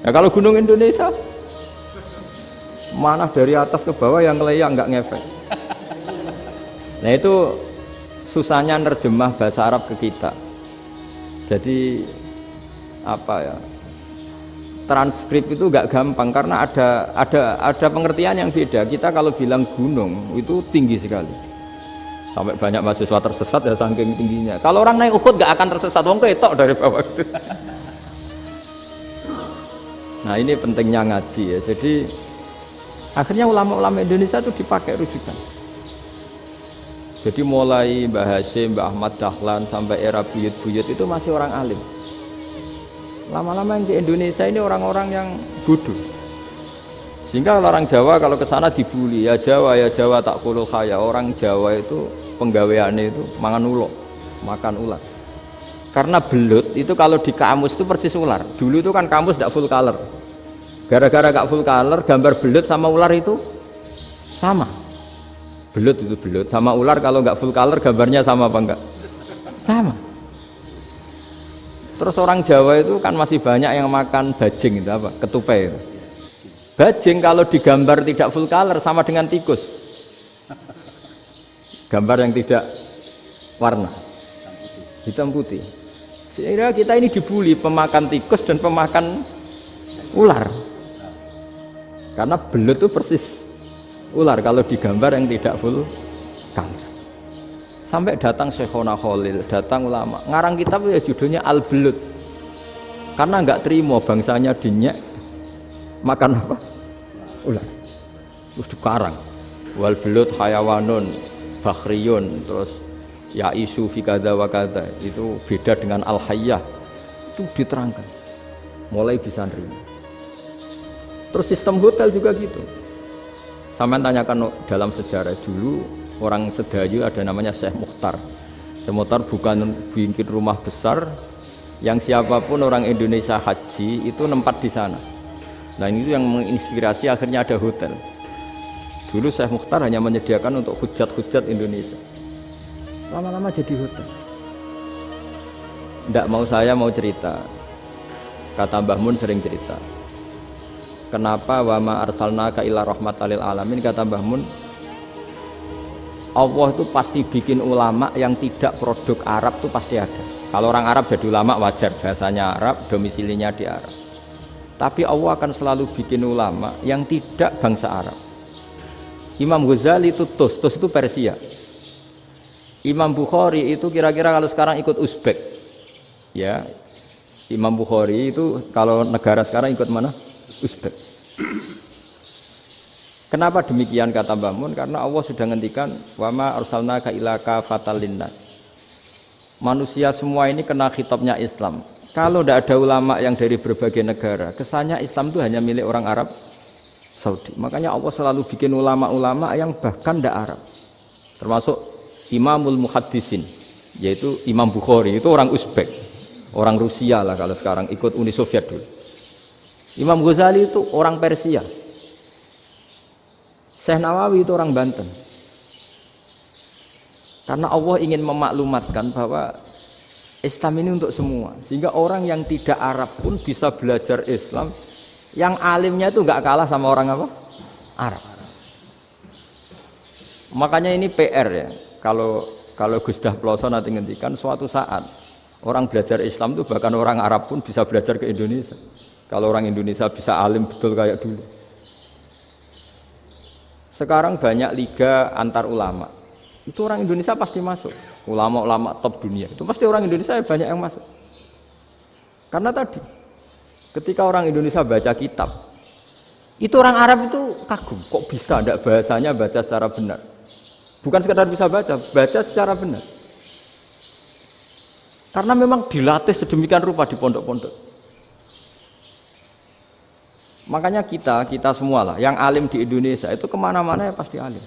B: Ya kalau gunung Indonesia manah dari atas ke bawah yang keleyang nggak ngefek. Nah itu susahnya nerjemah bahasa Arab ke kita. Jadi apa ya? Transkrip itu nggak gampang karena ada pengertian yang beda. Kita kalau bilang gunung itu tinggi sekali. Sampai banyak mahasiswa tersesat ya saking tingginya. Kalau orang naik Uhud nggak akan tersesat, wong ketok dari bawah itu. Nah ini pentingnya ngaji ya. Jadi akhirnya ulama-ulama Indonesia itu dipakai rujukan. Jadi mulai Mbah Hasyim, Mbah Ahmad Dahlan sampai era buyut-buyut itu masih orang alim. Lama-lama yang di Indonesia ini orang-orang yang bodoh. Sehingga orang Jawa kalau ke sana dibully, ya Jawa tak kulul khaya. Orang Jawa itu penggaweannya itu makan ular. Karena belut itu kalau di kamus itu persis ular. Dulu itu kan kamus tidak full color. Gara-gara gak full color, gambar belut sama ular itu sama. Belut itu belut sama ular kalau nggak full color gambarnya sama apa enggak? Sama. Terus orang Jawa itu kan masih banyak yang makan bajing itu apa? Ketupai itu. Bajing kalau digambar tidak full color sama dengan tikus. Gambar yang tidak warna hitam putih. Sehingga kita ini dibully pemakan tikus dan pemakan ular. Karena belut itu persis ular kalau digambar yang tidak full color. Sampai datang Syekhona Khalil, datang ulama ngarang kitab ya judulnya Al-Belut karena nggak terima bangsanya dinyek makan apa? Ular. Terus dikarang wal belut hayawanun bakhriyun, terus ya isu fi kadza wa kadza, itu beda dengan al-hayyah, itu diterangkan mulai bisa nerima. Terus sistem hotel juga gitu. Sampai tanyakan dalam sejarah dulu orang Sedayu ada namanya Syekh Mukhtar. Syekh Mukhtar bukan bikin rumah besar yang siapapun orang Indonesia haji itu nempat di sana. Nah ini yang menginspirasi akhirnya ada hotel. Dulu Syekh Mukhtar hanya menyediakan untuk hujat-hujat Indonesia. Lama-lama jadi hotel. Tidak mau saya mau cerita. Kata Mbah Mun sering cerita. Kenapa wa ma arsalnaka illa rahmatan lil alamin, kata Mbah Mun, Allah itu pasti bikin ulama yang tidak produk Arab itu pasti ada. Kalau orang Arab jadi ulama wajar, bahasanya Arab, domisilinya di Arab. Tapi Allah akan selalu bikin ulama yang tidak bangsa Arab. Imam Ghazali itu Tus itu Persia. Imam Bukhari itu kira-kira kalau sekarang ikut Uzbek. Ya. Imam Bukhari itu kalau negara sekarang ikut mana? Uzbek. Kenapa demikian kata Mbah Mun? Karena Allah sudah ngendikan wa ma arsalnaka illa kafatal linnas. Manusia semua ini kena khitabnya Islam. Kalau tidak ada ulama yang dari berbagai negara, kesannya Islam itu hanya milik orang Arab Saudi. Makanya Allah selalu bikin ulama-ulama yang bahkan tidak Arab. Termasuk Imamul Muhaddisin, yaitu Imam Bukhari, itu orang Uzbek, orang Rusia lah kalau sekarang, ikut Uni Soviet dulu. Imam Ghazali itu orang Persia. Syekh Nawawi itu orang Banten. Karena Allah ingin memaklumatkan bahwa Islam ini untuk semua, sehingga orang yang tidak Arab pun bisa belajar Islam, yang alimnya itu nggak kalah sama orang apa? Arab. Makanya ini PR ya. Kalau Gus Dah Ploso nanti ngendikan suatu saat orang belajar Islam itu bahkan orang Arab pun bisa belajar ke Indonesia. Kalau orang Indonesia bisa alim betul kayak dulu. Sekarang banyak liga antar ulama. Itu orang Indonesia pasti masuk. Ulama-ulama top dunia. Itu pasti orang Indonesia banyak yang masuk. Karena tadi ketika orang Indonesia baca kitab, itu orang Arab itu kagum. Kok bisa tidak bahasanya baca secara benar? Bukan sekedar bisa baca secara benar. Karena memang dilatih sedemikian rupa di pondok-pondok. Makanya kita semua lah yang alim di Indonesia itu kemana-mana ya pasti alim.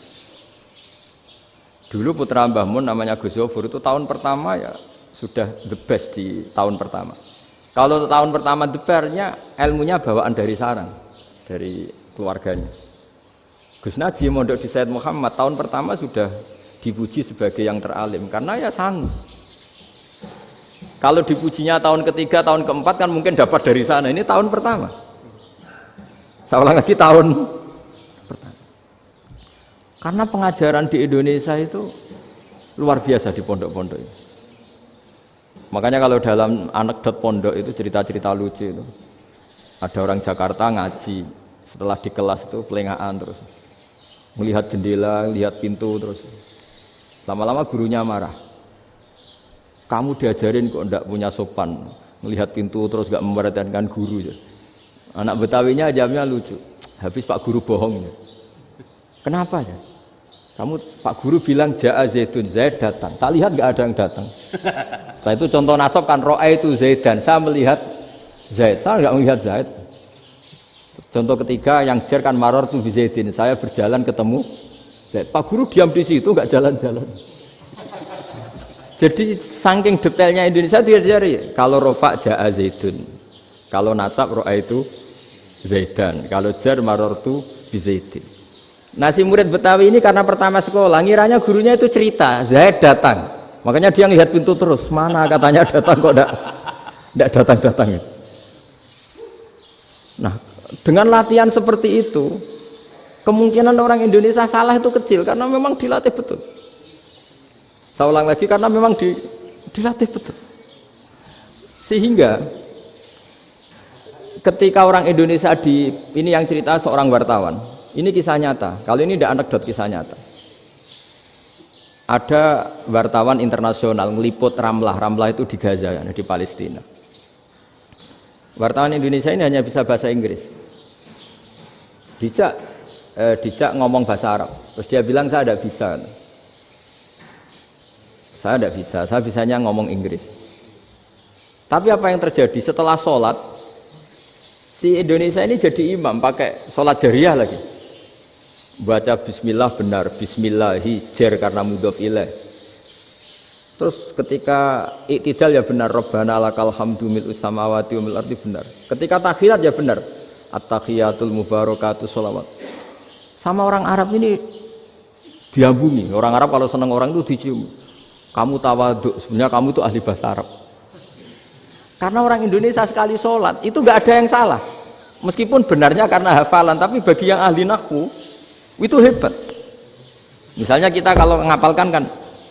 B: Dulu putra Mbah Mun namanya Gus Zofur itu tahun pertama ya sudah the best di tahun pertama. Kalau tahun pertama debarnya ilmunya bawaan dari sarang, dari keluarganya. Gus Naji mondok di Said Muhammad tahun pertama sudah dipuji sebagai yang teralim karena ya sanggup. Kalau dipujinya tahun ketiga, tahun keempat kan mungkin dapat dari sana. Ini tahun pertama. Saya ulang lagi tahun pertama. Karena pengajaran di Indonesia itu luar biasa di pondok-pondok ini. Makanya kalau dalam anekdot pondok itu cerita-cerita lucu itu. Ada orang Jakarta ngaji, setelah di kelas itu pelengahan terus. Melihat jendela, lihat pintu terus. Lama-lama gurunya marah. Kamu diajarin kok ndak punya sopan, melihat pintu terus gak memperhatikan guru ya. Anak Betawinya jamnya lucu. Habis Pak Guru bohong ya. Kenapa ya? Kamu Pak Guru bilang Ja'a Zaidun, Zaid datang. Tak lihat gak ada yang datang. Setelah itu contoh nasab kan ro'a itu Zaidan. Saya melihat Zaid, saya gak melihat Zaid. Contoh ketiga yang jer kan maror tuh Zaidin. Saya berjalan ketemu Zaid. Pak Guru diam di situ gak jalan-jalan. Jadi saking detailnya Indonesia dia cari. Kalau rofa Ja'a Zaidun, kalau nasab ro'a itu Zaidan, kalau jar marortu bizaidin. Nah si murid Betawi ini karena pertama sekolah, ngiranya gurunya itu cerita Zaid datang, makanya dia ngelihat pintu terus. Mana katanya datang kok tidak datang-datang. Nah dengan latihan seperti itu, kemungkinan orang Indonesia salah itu kecil karena memang dilatih betul. Saya ulang lagi karena memang dilatih betul. Sehingga ketika orang Indonesia ini yang cerita seorang wartawan. Ini kisah nyata. Kali ini tidak anekdot, kisah nyata. Ada wartawan internasional ngeliput Ramlah. Ramlah itu di Gaza, di Palestina. Wartawan Indonesia ini hanya bisa bahasa Inggris. Dijak ngomong bahasa Arab. Terus dia bilang saya tidak bisa. Saya tidak bisa, saya bisanya ngomong Inggris. Tapi apa yang terjadi setelah sholat, si Indonesia ini jadi imam, pakai sholat jariyah lagi. Baca bismillah benar, bismillahi jar karena mudhof ilaih. Terus ketika iktidal ya benar, Rabbana lakal hamdu mil'us samawati wa mil'ul ardi benar. Ketika tahiyat ya benar, at-tahiyatul mubarakatuh sholawat. Sama orang Arab ini diambungi. Orang Arab kalau senang orang itu dicium. Kamu tawaduk, sebenarnya kamu tuh ahli bahasa Arab. Karena orang Indonesia sekali sholat itu nggak ada yang salah, meskipun benarnya karena hafalan, tapi bagi yang ahli nahwu itu hebat. Misalnya kita kalau ngapalkan kan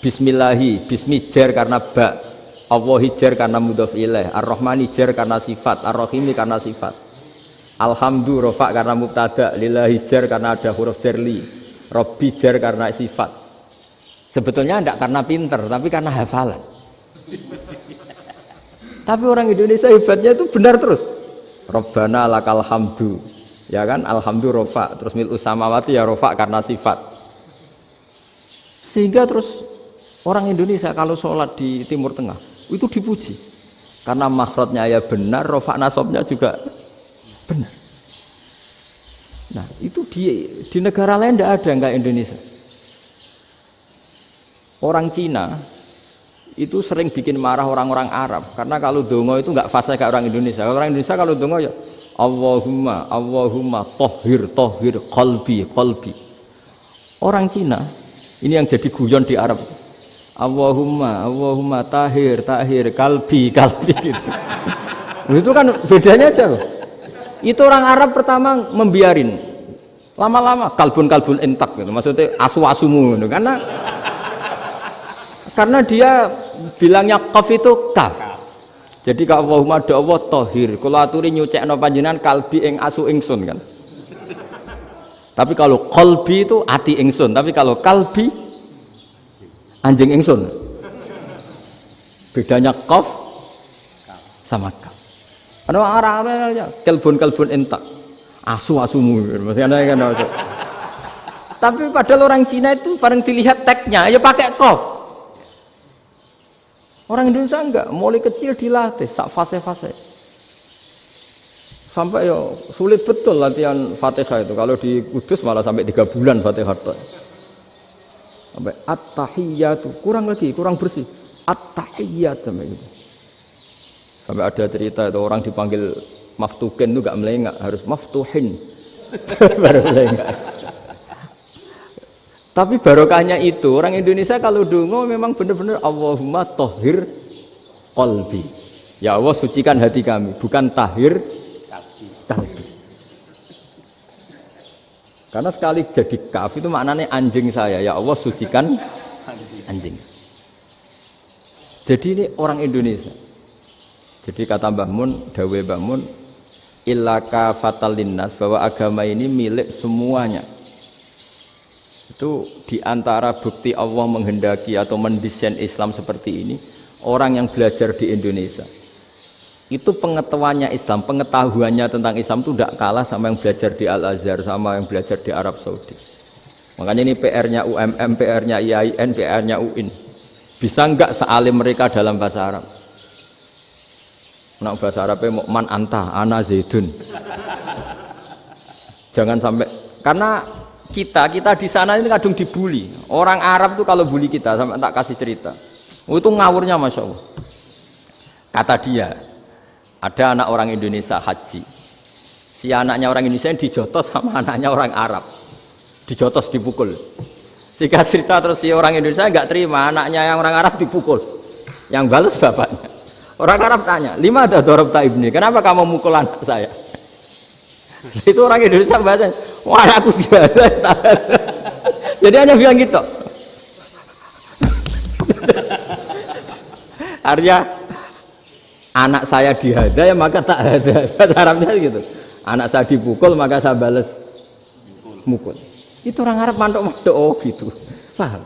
B: Bismillahi, Bismi jar karena ba, Allahi jar karena mudhof ilaih, Ar-Rahmani jar karena sifat, Ar-Rahimi karena sifat, Alhamdu rofa karena mubtada, Lillahi jar karena ada huruf jarli, Robbi jar karena sifat. Sebetulnya tidak karena pinter, tapi karena hafalan. Tapi orang Indonesia hebatnya itu benar terus. Rabbana lakal hamdu, ya kan? Alhamdu rofa, terus mil'us samawati ya rofa karena sifat. Sehingga terus orang Indonesia kalau sholat di Timur Tengah itu dipuji. Karena makhrajnya ya benar, rofa nasabnya juga benar. Nah itu di negara lain tidak ada enggak Indonesia. Orang Cina itu sering bikin marah orang-orang Arab karena kalau dongo itu nggak fasih kayak orang Indonesia. Orang Indonesia kalau dongo ya Allahumma tohir qalbi. Orang Cina ini yang jadi guyon di Arab. Allahumma tahir kalbi gitu. Itu kan bedanya jauh. Itu orang Arab pertama membiarin, lama-lama kalbun entak gitu. Maksudnya asu-asumu gitu. Karena dia bilangnya qaf itu kaf. Jadi ka Allahumma do Allah tahir. Kula aturi nyucekno panjenengan kalbi ing asu ingsun kan. Tapi kalau qalbi itu ati ingsun, tapi kalau kalbi anjing ingsun. Bedanya qaf sama kaf. Ana arah-arahnya kalbun entak. Asu-asumu maksudnya kan. Tapi padahal orang Cina itu paling dilihat teksnya ya pakai qaf. Orang Indonesia enggak, mulai kecil dilatih sak fase-fase. Sampai ya sulit betul latihan Fatihah itu. Kalau di Kudus malah sampai 3 bulan Fatihah. Sampai at-tahiyyatu, kurang bersih. At-tahiyyat sampai gitu. Sampai ada cerita itu orang dipanggil maftukin itu gak melengak, harus maftuhin baru melengak. Tapi barokahnya itu orang Indonesia kalau dongo memang benar-benar Allahumma tohir qalbi. Ya Allah sucikan hati kami, bukan tahir kalbi. Karena sekali jadi kaf itu maknanya anjing saya. Ya Allah sucikan anjing. Jadi ini orang Indonesia. Jadi kata Mbah Mun, dawe Mbah Mun, illaka fatal linnas, bahwa agama ini milik semuanya. Itu diantara bukti Allah menghendaki atau mendesain Islam seperti ini, orang yang belajar di Indonesia itu pengetahuannya Islam, pengetahuannya tentang Islam itu tidak kalah sama yang belajar di Al-Azhar, sama yang belajar di Arab Saudi. Makanya ini PR-nya UMM, PR-nya IAIN, PR-nya UIN. Bisa enggak sealim mereka dalam bahasa Arab? Nah, bahasa Arabnya mau man anta, ana zaidun. Jangan sampai, karena kita di sana ini kadung dibully. Orang Arab tuh kalau bully kita, sampai tak kasih cerita. Itu ngawurnya Masya Allah. Kata dia, ada anak orang Indonesia haji. Si anaknya orang Indonesia yang dijotos sama anaknya orang Arab. Dijotos, dipukul. Singkat cerita terus si orang Indonesia nggak terima, anaknya yang orang Arab dipukul. Yang balas bapaknya. Orang Arab tanya, lima ada dorobta ibni, kenapa kamu mukul anak saya? Itu orang Indonesia bahasa, wah aku biasa. Jadi hanya bilang gitu. Artinya anak saya dihada ya maka tak ada. Bahasa Arabnya gitu. Anak saya dipukul maka saya balas mukul. Itu orang Arab mantuk-mantuk oh gitu. Paham?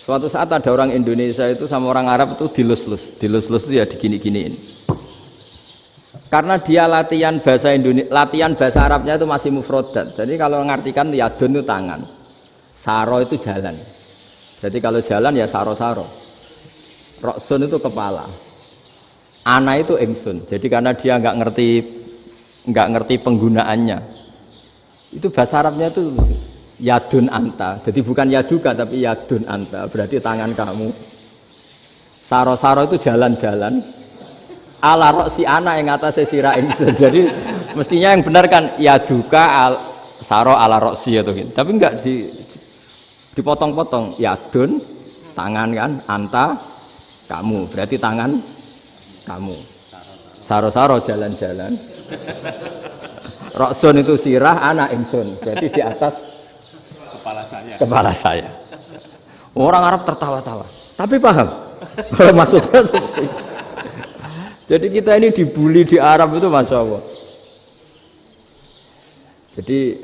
B: Suatu saat ada orang Indonesia itu sama orang Arab itu dilus-lus. Dilus-lus itu ya digini-giniin. Karena dia latihan bahasa Indonesia, latihan bahasa Arabnya itu masih mufrodat. Jadi kalau mengartikan yadun itu tangan, saro itu jalan. Jadi kalau jalan ya saro-saro. Roksun itu kepala. Ana itu ingsun. Jadi karena dia nggak ngerti penggunaannya. Itu bahasa Arabnya itu yadun anta. Jadi bukan yaduka tapi yadun anta. Berarti tangan kamu. Saro-saro itu jalan-jalan. Ala roksi anak yang atasnya sirah ingsun. Jadi mestinya yang benar kan yaduka saro ala roksi atau gitu. Tapi enggak dipotong-potong. Yadun tangan kan, anta kamu. Berarti tangan kamu. Saro-saro jalan-jalan. Roksun itu sirah, anak ingsun. Jadi di atas kepala saya. Orang Arab tertawa-tawa. Tapi paham. Maksudnya seperti itu. Jadi kita ini dibully di Arab itu Masya Allah. Jadi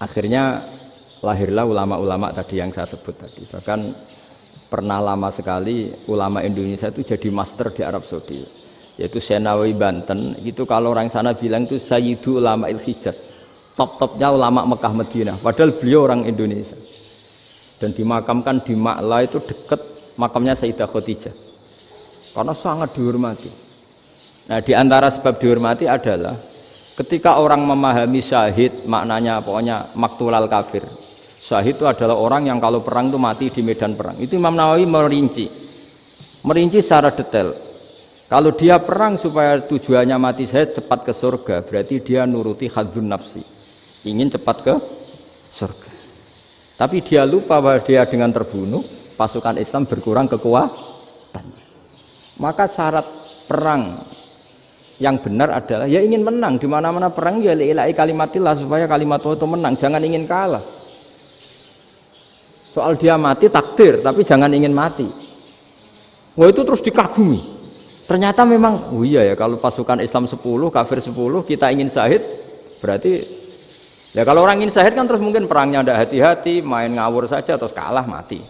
B: akhirnya lahirlah ulama-ulama tadi yang saya sebut tadi. Bahkan pernah lama sekali ulama Indonesia itu jadi master di Arab Saudi. Yaitu Senawi Banten. Itu kalau orang sana bilang itu Sayyidu Ulama Il-Hijaz. Top-topnya ulama Mekah Madinah. Padahal beliau orang Indonesia. Dan dimakamkan di Ma'la itu dekat makamnya Sayyidah Khadijah. Karena sangat dihormati. Nah, di antara sebab dihormati adalah ketika orang memahami syahid, maknanya pokoknya maktulal kafir. Syahid itu adalah orang yang kalau perang itu mati di medan perang. Itu Imam Nawawi merinci secara detail. Kalau dia perang supaya tujuannya mati syahid cepat ke surga, berarti dia nuruti hadzun nafsi, ingin cepat ke surga. Tapi dia lupa bahwa dia dengan terbunuh pasukan Islam berkurang kekuatan. Maka syarat perang yang benar adalah ya ingin menang. Di mana-mana perang ya lillahi kalimatillah, supaya kalimat Allah itu menang, jangan ingin kalah. Soal dia mati takdir, tapi jangan ingin mati. Wah, itu terus dikagumi. Ternyata memang oh iya ya, kalau pasukan Islam 10, kafir 10, kita ingin syahid, berarti ya kalau orang ingin syahid kan terus mungkin perangnya ada hati-hati, main ngawur saja terus kalah mati.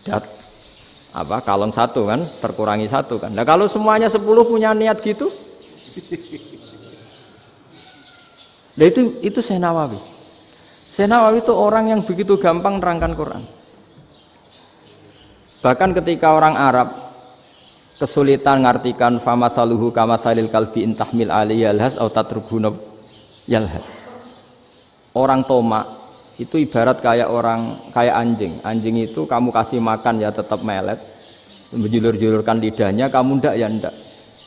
B: Sudah kalon satu kan, terkurangi satu kan. Nah kalau semuanya 10 punya niat gitu, nah itu Syekh Nawawi. Syekh Nawawi itu orang yang begitu gampang nerangkan Quran. Bahkan ketika orang Arab kesulitan ngartikan famathaluhu kamathalil kalbi intahmil alaihi yalhas atau tatrukhu yalhas. Orang tomak itu ibarat kayak anjing. Anjing itu kamu kasih makan ya tetap melet. menjulur-julurkan lidahnya, kamu ndak ya ndak.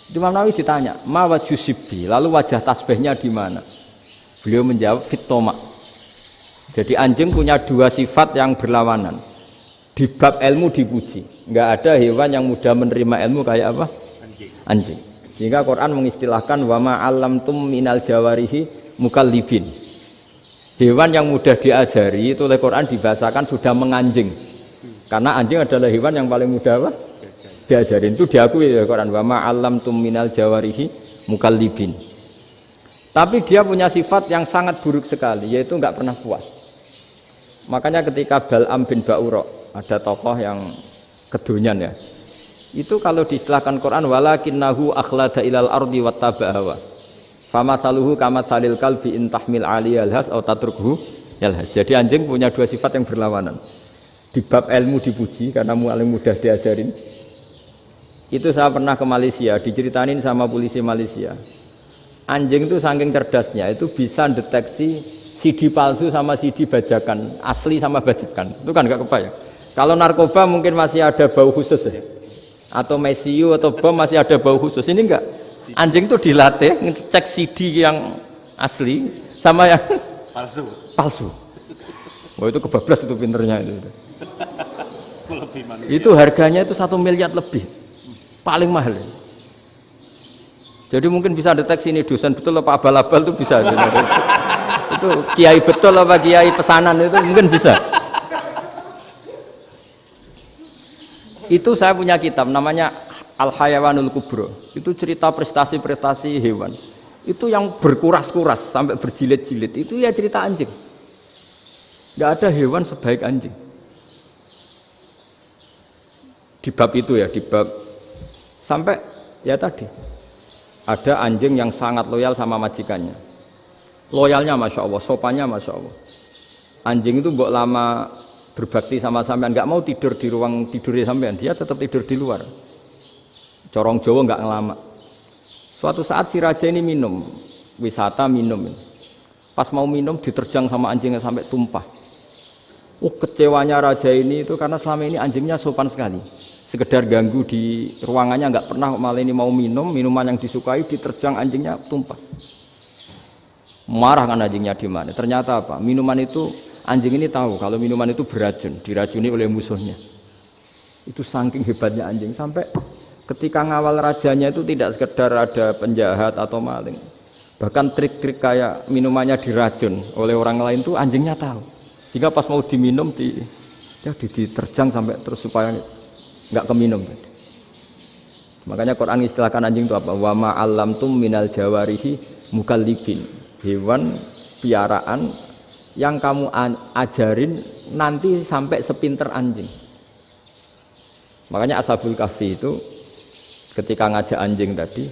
B: Imam Nawawi ditanya, ma wajhu sibbi, lalu wajah tasbihnya di mana? Beliau menjawab fitoma. Jadi anjing punya dua sifat yang berlawanan. Di bab ilmu dipuji, nggak ada hewan yang mudah menerima ilmu kayak apa? Anjing. Sehingga Quran mengistilahkan wama alamtum minal jawarihi mukallibin. Hewan yang mudah diajari itu oleh Quran dibahasakan sudah menganjing. Karena anjing adalah hewan yang paling mudah apa? Diajarin. Itu diakui oleh Quran wama alamtum minal jawarihi mukallibin. Tapi dia punya sifat yang sangat buruk sekali, yaitu nggak pernah puas. Makanya ketika Bal'am bin Ba'ura, ada tokoh yang kedonyan ya, itu kalau diistilahkan Quran walakinnahu akhlada ilal ardi wattaba hawa famasaluhu kamatsalil kalbi in tahmil ali yalhas atau tatrukhu yalhas. Jadi anjing punya dua sifat yang berlawanan. Di bab ilmu dipuji karena paling mudah diajarin. Itu saya pernah ke Malaysia, diceritain sama polisi Malaysia. Anjing itu saking cerdasnya itu bisa deteksi CD palsu sama CD bajakan, asli sama bajakan. Itu kan gak kebayang. Kalau narkoba mungkin masih ada bau khusus ya. Atau mesiu atau bom masih ada bau khusus. Ini enggak. Anjing itu dilatih ngecek CD yang asli sama yang palsu. Wah itu kebablas itu pinternya itu. Itu harganya itu 1 miliar lebih. Paling mahal. Jadi mungkin bisa deteksi ini dosen betul apa abal-abal itu bisa. Itu kiai betul apa kiai pesanan itu mungkin bisa. Itu saya punya kitab namanya Al-Hayawanul Kubro. Itu cerita prestasi-prestasi hewan. Itu yang berkuras-kuras sampai berjilid-jilid. Itu ya cerita anjing. Nggak ada hewan sebaik anjing. Di bab itu ya, di bab sampai ya tadi ada anjing yang sangat loyal sama majikannya. Loyalnya Masya Allah, sopannya Masya Allah. Anjing itu mbok lama berbakti sama sampean, nggak mau tidur di ruang tidurnya sampean, dia tetap tidur di luar. Corong Jawa nggak ngelama. Suatu saat si raja ini minum, wisata minum. Pas mau minum diterjang sama anjingnya sampai tumpah. Kecewanya raja ini itu karena selama ini anjingnya sopan sekali. Sekedar ganggu di ruangannya nggak pernah, malah ini mau minum, minuman yang disukai diterjang anjingnya tumpah. Marah kan anjingnya di mana? Ternyata apa? Minuman itu anjing ini tahu kalau minuman itu beracun, diracuni oleh musuhnya. Itu saking hebatnya anjing sampai ketika ngawal rajanya itu tidak sekedar ada penjahat atau maling. Bahkan trik-trik kayak minumannya diracun oleh orang lain itu anjingnya tahu. Sehingga pas mau diminum diterjang sampai terus supaya nggak keminum. Makanya Quran istilahkan anjing itu apa? Wa ma 'allamtum minal jawarihi mukallibin. Hewan piaraan yang kamu ajarin nanti sampai sepinter anjing. Makanya Ashabul Kahfi itu ketika ngajak anjing tadi,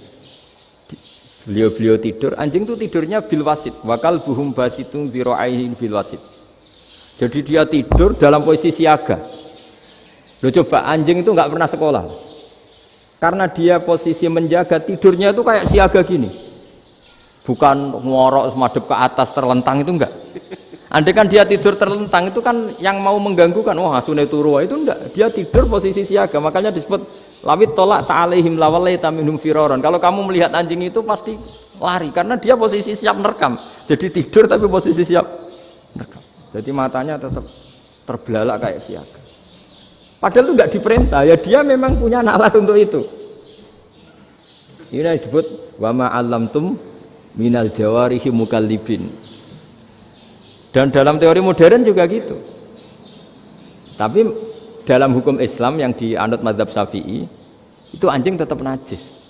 B: beliau tidur, anjing itu tidurnya bil wasit, wakal buhum basitun zira'aihi bil wasit. Jadi dia tidur dalam posisi siaga. Loh coba anjing itu nggak pernah sekolah, karena dia posisi menjaga, tidurnya itu kayak siaga gini. Bukan ngorok semadep ke atas terlentang, itu enggak. Andai kan dia tidur terlentang itu kan yang mau mengganggu kan, wah asune turu itu enggak. Dia tidur posisi siaga, makanya disebut lawit tolak ta'alaihim lawalaita minhum firaron. Kalau kamu melihat anjing itu pasti lari karena dia posisi siap merekam. Jadi tidur tapi posisi siap merekam. Jadi matanya tetap terbelalak kayak siaga. Padahal itu enggak diperintah, ya dia memang punya nalar untuk itu. Ini disebut wa ma 'allamtum minal jawarihi mukallibin. Dan dalam teori modern juga gitu. Tapi dalam hukum Islam yang dianut mazhab Syafi'i itu anjing tetap najis.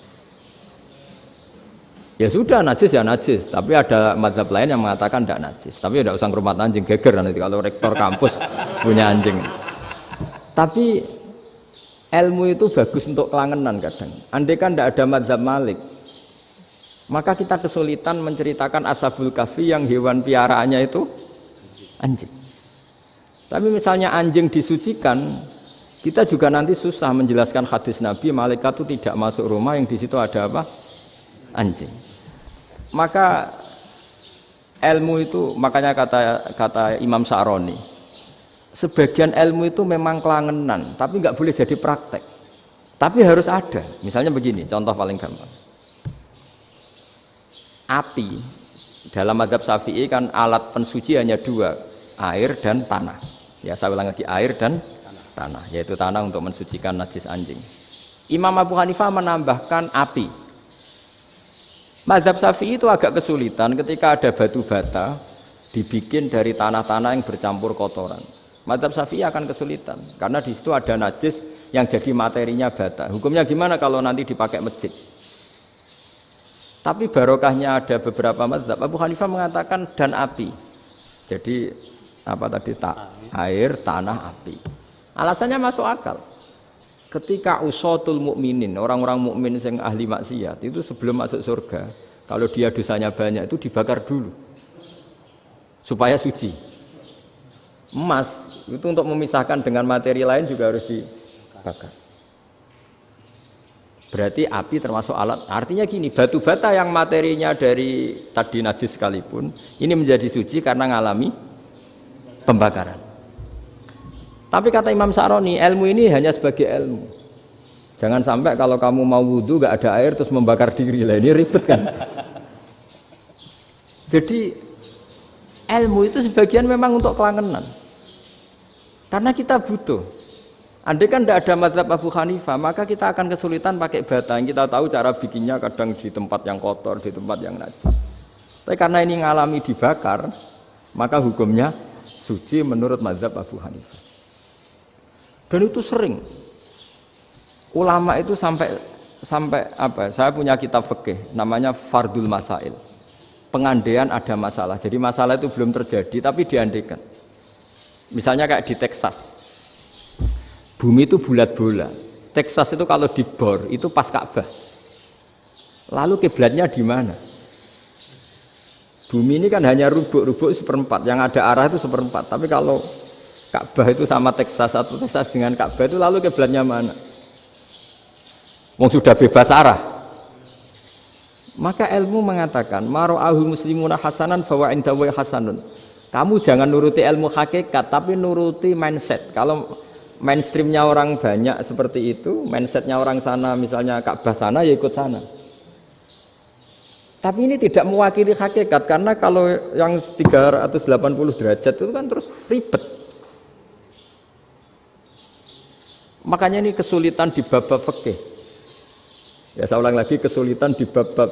B: Ya sudah najis ya najis, tapi ada mazhab lain yang mengatakan tidak najis. Tapi tidak usah ngurmat anjing, geger nanti kalau rektor kampus punya anjing. Tapi ilmu itu bagus untuk kelangenan kadang. Andai kan tidak ada mazhab Malik, maka kita kesulitan menceritakan Ashabul Kahfi yang hewan piaraannya itu anjing. Tapi misalnya anjing disucikan, kita juga nanti susah menjelaskan hadis Nabi malaikat itu tidak masuk rumah yang di situ ada apa? Anjing. Maka ilmu itu, makanya kata Imam Sa'roni, sebagian ilmu itu memang kelangenan, tapi nggak boleh jadi praktek. Tapi harus ada. Misalnya begini, contoh paling gampang. Api dalam mazhab Syafi'i kan alat pensuci hanya dua, air dan tanah. Ya saya ulang lagi, air dan tanah, yaitu tanah untuk mensucikan najis anjing. Imam Abu Hanifah menambahkan api. Mazhab Syafi'i itu agak kesulitan ketika ada batu bata dibikin dari tanah-tanah yang bercampur kotoran. Mazhab Syafi'i akan kesulitan karena di situ ada najis yang jadi materinya bata. Hukumnya gimana kalau nanti dipakai masjid? Tapi barokahnya ada beberapa mazhab. Abu Hanifah mengatakan dan api. Jadi apa tadi air, tanah, api. Alasannya masuk akal. Ketika usatul mukminin, orang-orang mukmin yang ahli maksiat itu sebelum masuk surga, kalau dia dosanya banyak itu dibakar dulu supaya suci. Emas itu untuk memisahkan dengan materi lain juga harus dibakar. Berarti api termasuk alat. Artinya gini, batu bata yang materinya dari tadi najis sekalipun ini menjadi suci karena ngalami pembakaran. Tapi kata Imam Sa'roni, ilmu ini hanya sebagai ilmu. Jangan sampai kalau kamu mau wudhu gak ada air terus membakar diri lah, ini ribet kan. Jadi ilmu itu sebagian memang untuk kelangenan. Karena kita butuh. Andai kan tidak ada mazhab Abu Hanifah, maka kita akan kesulitan pakai bata. Kita tahu cara bikinnya kadang di tempat yang kotor, di tempat yang najis. Tapi karena ini ngalami dibakar, maka hukumnya suci menurut mazhab Abu Hanifah. Dan itu sering. Ulama itu sampai apa? Saya punya kitab fikih namanya Fardul Masail. Pengandaian ada masalah. Jadi masalah itu belum terjadi tapi diandaikan. Misalnya kayak di Texas. Bumi itu bulat bola. Texas itu kalau dibor itu pas Ka'bah. Lalu kiblatnya di mana? Bumi ini kan hanya rubuk-rubuk seperempat. Yang ada arah itu seperempat. Tapi kalau Ka'bah itu sama Texas atau Texas dengan Ka'bah itu lalu kiblatnya mana? Wong sudah bebas arah. Maka ilmu mengatakan mara'ahul muslimuna hasanan fawa indahu hasanun. Kamu jangan nuruti ilmu hakikat tapi nuruti mindset. Kalau mainstreamnya orang banyak seperti itu, mindsetnya orang sana misalnya Ka'bah sana ya ikut sana. Tapi ini tidak mewakili hakikat karena kalau yang 380 derajat itu kan terus ribet. Makanya ini kesulitan di bab-bab fikih. Ya saya ulang lagi, kesulitan di bab-bab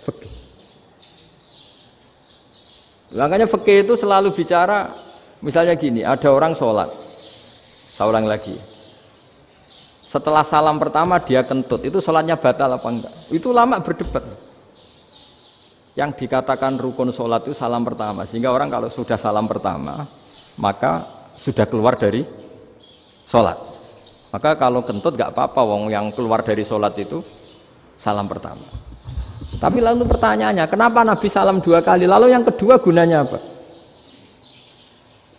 B: fikih. Makanya fikih itu selalu bicara, misalnya gini, ada orang sholat. Saya ulang lagi. Setelah salam pertama dia kentut, itu sholatnya batal apa enggak? Itu lama berdebat. Yang dikatakan rukun sholat itu salam pertama. Sehingga orang kalau sudah salam pertama, maka sudah keluar dari sholat. Maka kalau kentut enggak apa-apa, wong yang keluar dari sholat itu salam pertama. Tapi lalu pertanyaannya, kenapa Nabi salam 2 kali? Lalu yang kedua gunanya apa?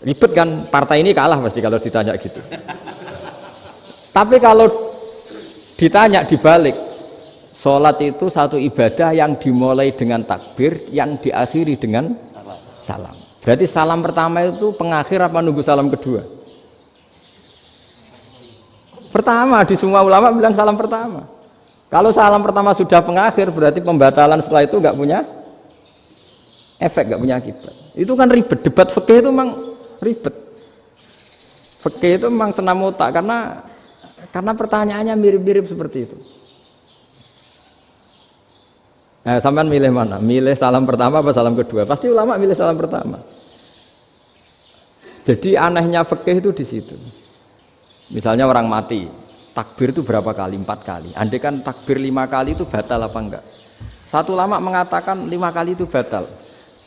B: Ribet kan, partai ini kalah pasti kalau ditanya gitu. Tapi kalau ditanya dibalik, sholat itu satu ibadah yang dimulai dengan takbir, yang diakhiri dengan salam. Berarti salam pertama itu pengakhir apa nunggu salam kedua? Pertama, di semua ulama bilang salam pertama. Kalau salam pertama sudah pengakhir, berarti pembatalan setelah itu nggak punya efek, nggak punya akibat. Itu kan ribet. Debat fikih itu memang ribet. Fikih itu memang senam otak karena pertanyaannya mirip-mirip seperti itu. Nah, sampean milih mana? Milih salam pertama apa salam kedua? Pasti ulama milih salam pertama. Jadi anehnya fikih itu di situ. Misalnya orang mati, takbir itu berapa kali? 4 kali. Andai kan takbir 5 kali itu batal apa enggak? Satu ulama mengatakan 5 kali itu batal.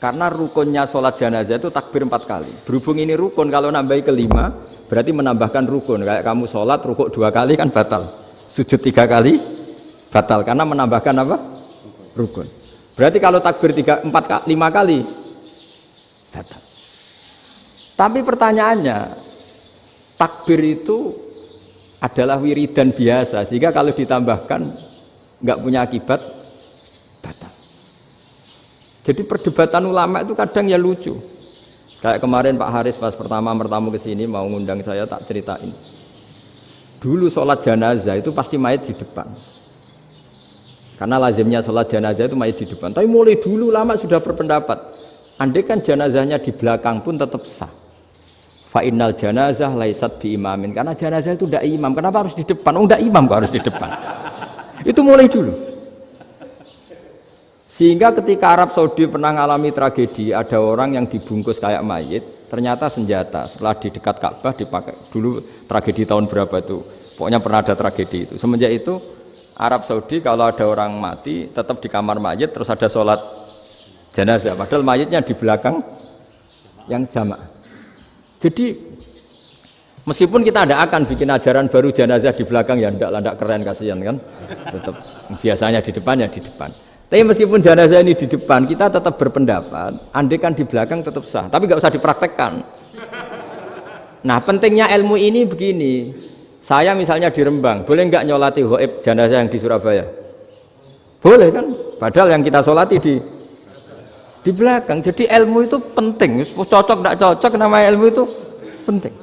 B: Karena rukunnya sholat jenazah itu takbir 4 kali. Berhubung ini rukun, kalau nambahi ke 5, berarti menambahkan rukun. Kayak kamu sholat, rukuk 2 kali kan batal. Sujud 3 kali, batal. Karena menambahkan apa? Rukun. Berarti kalau takbir 5 kali, batal. Tapi pertanyaannya, takbir itu adalah wiridan biasa, sehingga kalau ditambahkan nggak punya akibat, batal. Jadi perdebatan ulama itu kadang ya lucu. Kayak kemarin Pak Haris pas pertama bertamu ke sini mau ngundang saya, tak ceritain. dulu sholat jenazah itu pasti mayat di depan. Karena lazimnya sholat jenazah itu mayat di depan. Tapi mulai dulu lama sudah berpendapat, andai kan jenazahnya di belakang pun tetap sah. Fa innal janazah laisat bi imamin. Karena jenazah itu tidak imam. Kenapa harus di depan? Oh, tidak imam kok harus di depan. Itu mulai dulu. Sehingga ketika Arab Saudi pernah mengalami tragedi, ada orang yang dibungkus kayak mayit, ternyata senjata. Setelah di dekat Ka'bah dipakai. Dulu tragedi tahun berapa itu? Pokoknya pernah ada tragedi itu. Semenjak itu Arab Saudi kalau ada orang mati tetap di kamar mayit, terus ada sholat jenazah. Padahal mayitnya di belakang yang jamaah. Jadi meskipun kita tidak akan bikin ajaran baru jenazah di belakang, ya tidak keren, kasihan kan. Tetap biasanya di depan ya di depan. Tapi meskipun jenazah ini di depan, kita tetap berpendapat, andai kan di belakang tetap sah, tapi nggak usah dipraktekkan. Nah, pentingnya ilmu ini begini. Saya misalnya di Rembang, boleh nggak nyolati ghaib jenazah yang di Surabaya? Boleh kan? Padahal yang kita solati di belakang. Jadi ilmu itu penting. Cocok tidak cocok, namanya ilmu itu penting.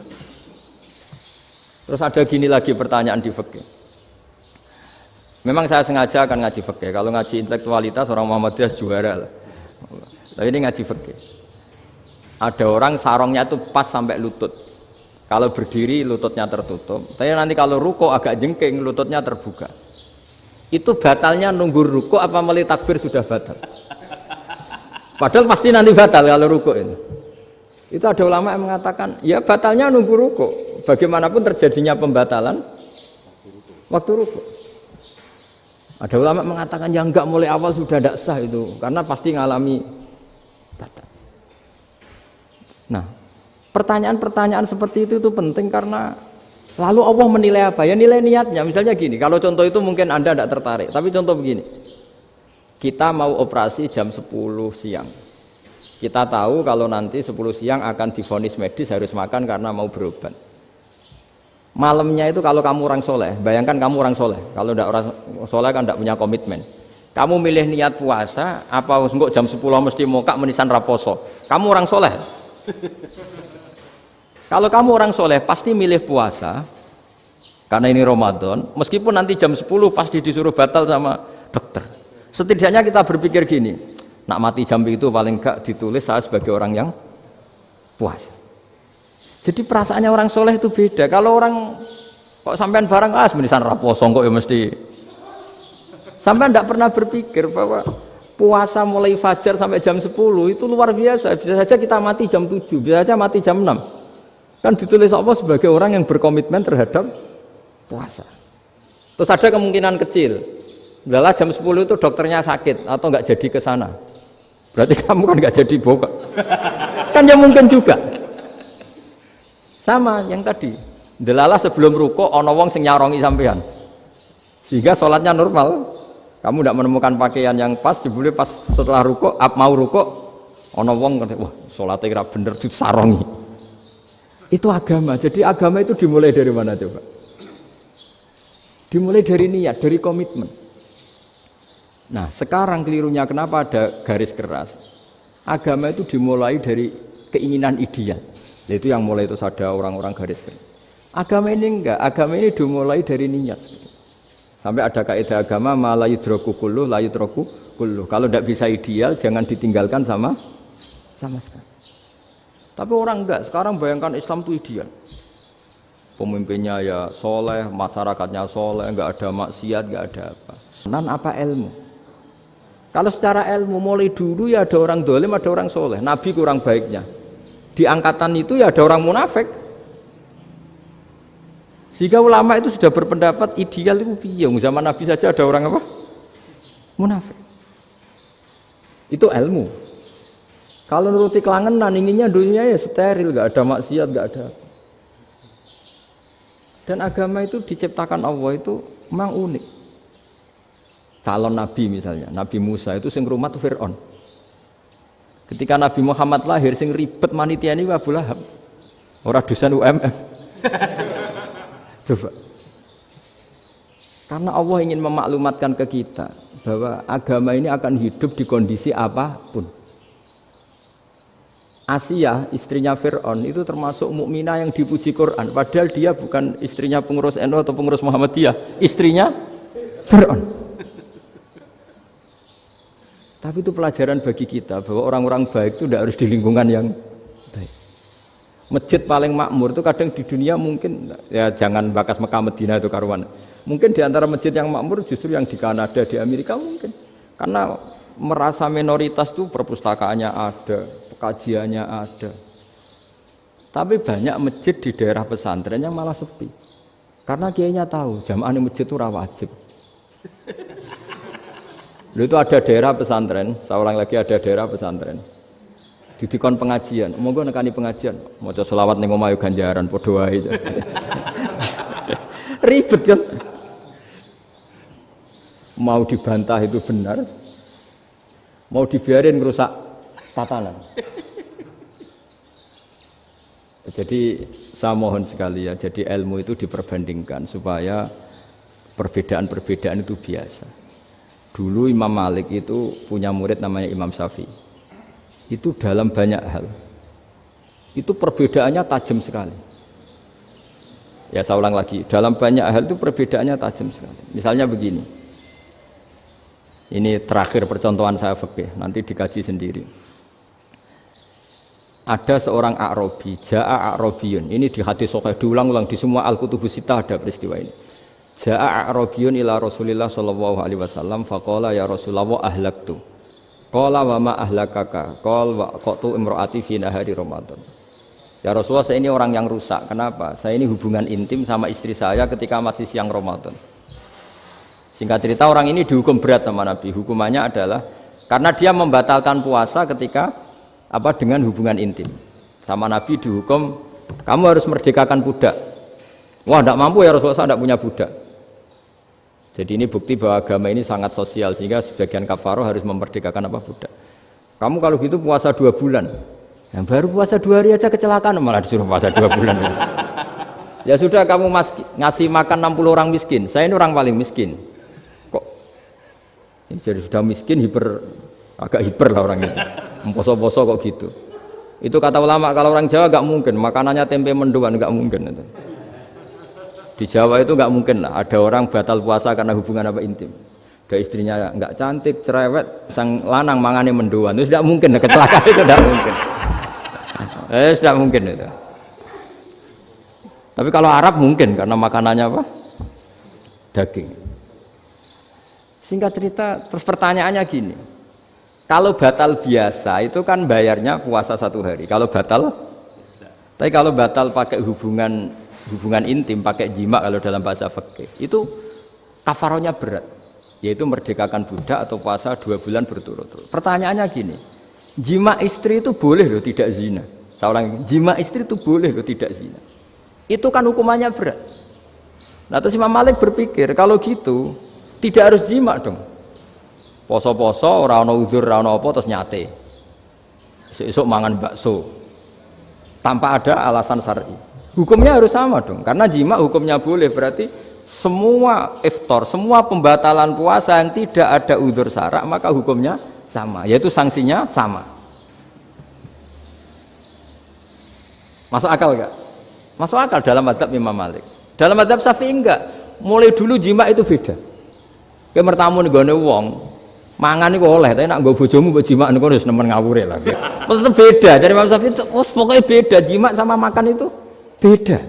B: Terus ada gini lagi pertanyaan di fikih. Memang saya sengaja akan ngaji fikih. Kalau ngaji intelektualitas orang Muhammadiyah juara lah. Tapi ini ngaji fikih. Ada orang sarongnya itu pas sampai lutut. Kalau berdiri lututnya tertutup. Tapi nanti kalau ruko agak jengking lututnya terbuka. Itu batalnya nunggu ruko apa mulai takbir sudah batal? Padahal pasti nanti batal kalau ruko ini. Itu ada ulama yang mengatakan, ya batalnya nunggu ruko. Bagaimanapun terjadinya pembatalan waktu ruko. Ada ulama mengatakan yang enggak mulai awal sudah tidak sah itu, karena pasti ngalami batal. Nah, pertanyaan-pertanyaan seperti itu penting karena lalu Allah menilai apa? Ya nilai niatnya. Misalnya gini, kalau contoh itu mungkin Anda tidak tertarik, tapi contoh begini. Kita mau operasi jam 10 siang. Kita tahu kalau nanti 10 siang akan divonis medis harus makan karena mau berobat. Malamnya itu kalau kamu orang soleh, bayangkan kamu orang soleh. Kalau tidak orang soleh kan tidak punya komitmen. Kamu milih niat puasa, apa enggak jam 10 mesti mokak menisan raposo. Kamu orang soleh. Kalau kamu orang soleh pasti milih puasa karena ini Ramadan. Meskipun nanti jam 10 pasti disuruh batal sama dokter. Setidaknya kita berpikir gini, nak mati jam itu paling enggak ditulis saya sebagai orang yang puasa. Jadi perasaannya orang soleh itu beda. Kalau orang kok sampean barang menisan raposo kok ya mesti. Sampean tidak pernah berpikir bahwa puasa mulai fajar sampai jam 10 itu luar biasa. Bisa saja kita mati jam 7, bisa saja mati jam 6. Kan ditulis Allah sebagai orang yang berkomitmen terhadap puasa. Terus ada kemungkinan kecil, adalah jam 10 itu dokternya sakit atau nggak jadi ke sana. Berarti kamu kan nggak jadi boga. Kan ya mungkin juga. Sama yang tadi. Delala sebelum ruko ana wong sing nyarongi sampean. Sehingga sholatnya normal. Kamu tidak menemukan pakaian yang pas, jebule pas setelah ruko, mau ruko ana wong wah sholatnya kira bener disarongi. Itu agama. Jadi agama itu dimulai dari mana coba? Dimulai dari niat, dari komitmen. Nah, sekarang kelirunya kenapa ada garis keras? Agama itu dimulai dari keinginan ideal. Itu yang mulai itu ada orang-orang garis keras. Agama ini enggak, agama ini dimulai dari niat. Sampai ada kaidah agama la yudraku kulluh la yudraku kulluh. Kalau tidak bisa ideal jangan ditinggalkan sama sekali. Tapi orang enggak, sekarang bayangkan Islam itu ideal. Pemimpinnya ya soleh, masyarakatnya soleh, enggak ada maksiat, enggak ada apa. Nan apa ilmu? Kalau secara ilmu mulai dulu ya ada orang dolim, ada orang soleh. Nabi kurang baiknya. Di angkatan itu ya ada orang munafik. Sehingga ulama itu sudah berpendapat ideal itu piye? Zaman Nabi saja ada orang apa? Munafik. Itu ilmu. Kalau nuruti kelangenan inginnya dunia ya steril, enggak ada maksiat, enggak ada. Dan agama itu diciptakan Allah itu memang unik. Calon nabi misalnya, Nabi Musa itu sing rumat Fir'aun. Ketika Nabi Muhammad lahir sing ribet manitia ini Abu Lahab. Ora dosen UMF. Coba. Karena Allah ingin memaklumatkan ke kita bahwa agama ini akan hidup di kondisi apapun. Asia, istrinya Fir'aun itu termasuk mukminah yang dipuji Quran. Padahal dia bukan istrinya pengurus NU atau pengurus Muhammadiyah, istrinya Fir'aun. Tapi itu pelajaran bagi kita bahwa orang-orang baik itu tidak harus di lingkungan yang baik. Masjid paling makmur itu kadang di dunia mungkin ya jangan bakas Mekah Madinah itu karuan. Mungkin di antara masjid yang makmur justru yang di Kanada, di Amerika mungkin. Karena merasa minoritas itu perpustakaannya ada, kajiannya ada. Tapi banyak masjid di daerah pesantren yang malah sepi. Karena kiainya tahu jamaah di masjid itu wajib. Lalu itu ada daerah pesantren, saya ulang lagi ada daerah pesantren. Didikon pengajian, monggo nekani pengajian, maca selawat ning omah yo ganjaran padha wae. Ribet kan? Mau dibantah itu benar. Mau dibiarin merusak tatanan. Jadi saya mohon sekali ya, jadi ilmu itu diperbandingkan supaya perbedaan-perbedaan itu biasa. Dulu Imam Malik itu punya murid namanya Imam Syafi'i. Itu dalam banyak hal. Itu perbedaannya tajam sekali. Ya saya ulang lagi, dalam banyak hal itu perbedaannya tajam sekali. Misalnya begini. Ini terakhir percontohan saya fikih, nanti dikaji sendiri. Ada seorang A'rabi, Ja'a A'rabiyun. Ini di hadis sahih diulang-ulang di semua Al-Kutubus Sittah ada peristiwa ini. Ja'a A'rabiyun ila Rasulillah sallallahu alaihi wasallam faqala ya Rasulullah ahlaktu. Qala wa ma ahlakaka? Qala wa qatu imraati fi nahari Ramadan. Ya Rasulullah, saya ini orang yang rusak. Kenapa? Saya ini hubungan intim sama istri saya ketika masih siang Ramadan. Singkat cerita orang ini dihukum berat sama Nabi. Hukumannya adalah karena dia membatalkan puasa ketika dengan hubungan intim. Sama Nabi dihukum, kamu harus merdekakan budak. Wah, tidak mampu ya Rasulullah, saya tidak punya budak. Jadi ini bukti bahwa agama ini sangat sosial sehingga sebagian kafaroh harus memerdekakan budak. Kamu kalau gitu puasa 2 bulan. Yang baru puasa 2 hari aja kecelakaan malah disuruh puasa 2 bulan. Ya sudah kamu ngasih makan 60 orang miskin. Saya ini orang paling miskin. Kok jadi sudah miskin agak hiper lah orangnya. Poso-poso kok gitu. Itu kata ulama kalau orang Jawa gak mungkin makanannya tempe mendoan, gak mungkin itu. Di Jawa itu nggak mungkin lah, ada orang batal puasa karena hubungan intim. Ada istrinya nggak cantik, cerewet, sang lanang mangane mendoan, itu tidak mungkin, kecelakaan itu tidak mungkin. Tidak mungkin itu. Tapi kalau Arab mungkin karena makanannya daging. Singkat cerita, terus pertanyaannya gini, kalau batal biasa itu kan bayarnya puasa 1 hari. Kalau batal, tapi kalau batal pakai hubungan intim, pakai jima kalau dalam bahasa fikih itu kafarohnya berat, yaitu merdekakan budak atau puasa 2 bulan berturut-turut. Pertanyaannya gini, jima istri itu boleh loh tidak zina. Saya ulang, jima istri itu boleh loh tidak zina. Itu kan hukumannya berat. Nah terus Imam Malik berpikir kalau gitu tidak harus jima dong. Poso-poso, ora ono uzur, ora ono apa terus nyate. Esuk mangan bakso tanpa ada alasan syar'i. Hukumnya harus sama dong, karena jima hukumnya boleh, berarti semua iftar, semua pembatalan puasa yang tidak ada udzur syara' maka hukumnya sama, yaitu sanksinya sama. Masuk akal enggak? Masuk akal dalam mazhab Imam Malik. Dalam mazhab Syafi'i enggak. Mulai dulu jima itu beda. Kayak mertamu nih gone wong, mangan iku oleh, tapi nak nggo bojomu mbok jima niku wis nemen ngawure lah. Tetep beda. Dari Imam Syafi'i itu pokoknya beda, jima sama makan itu beda.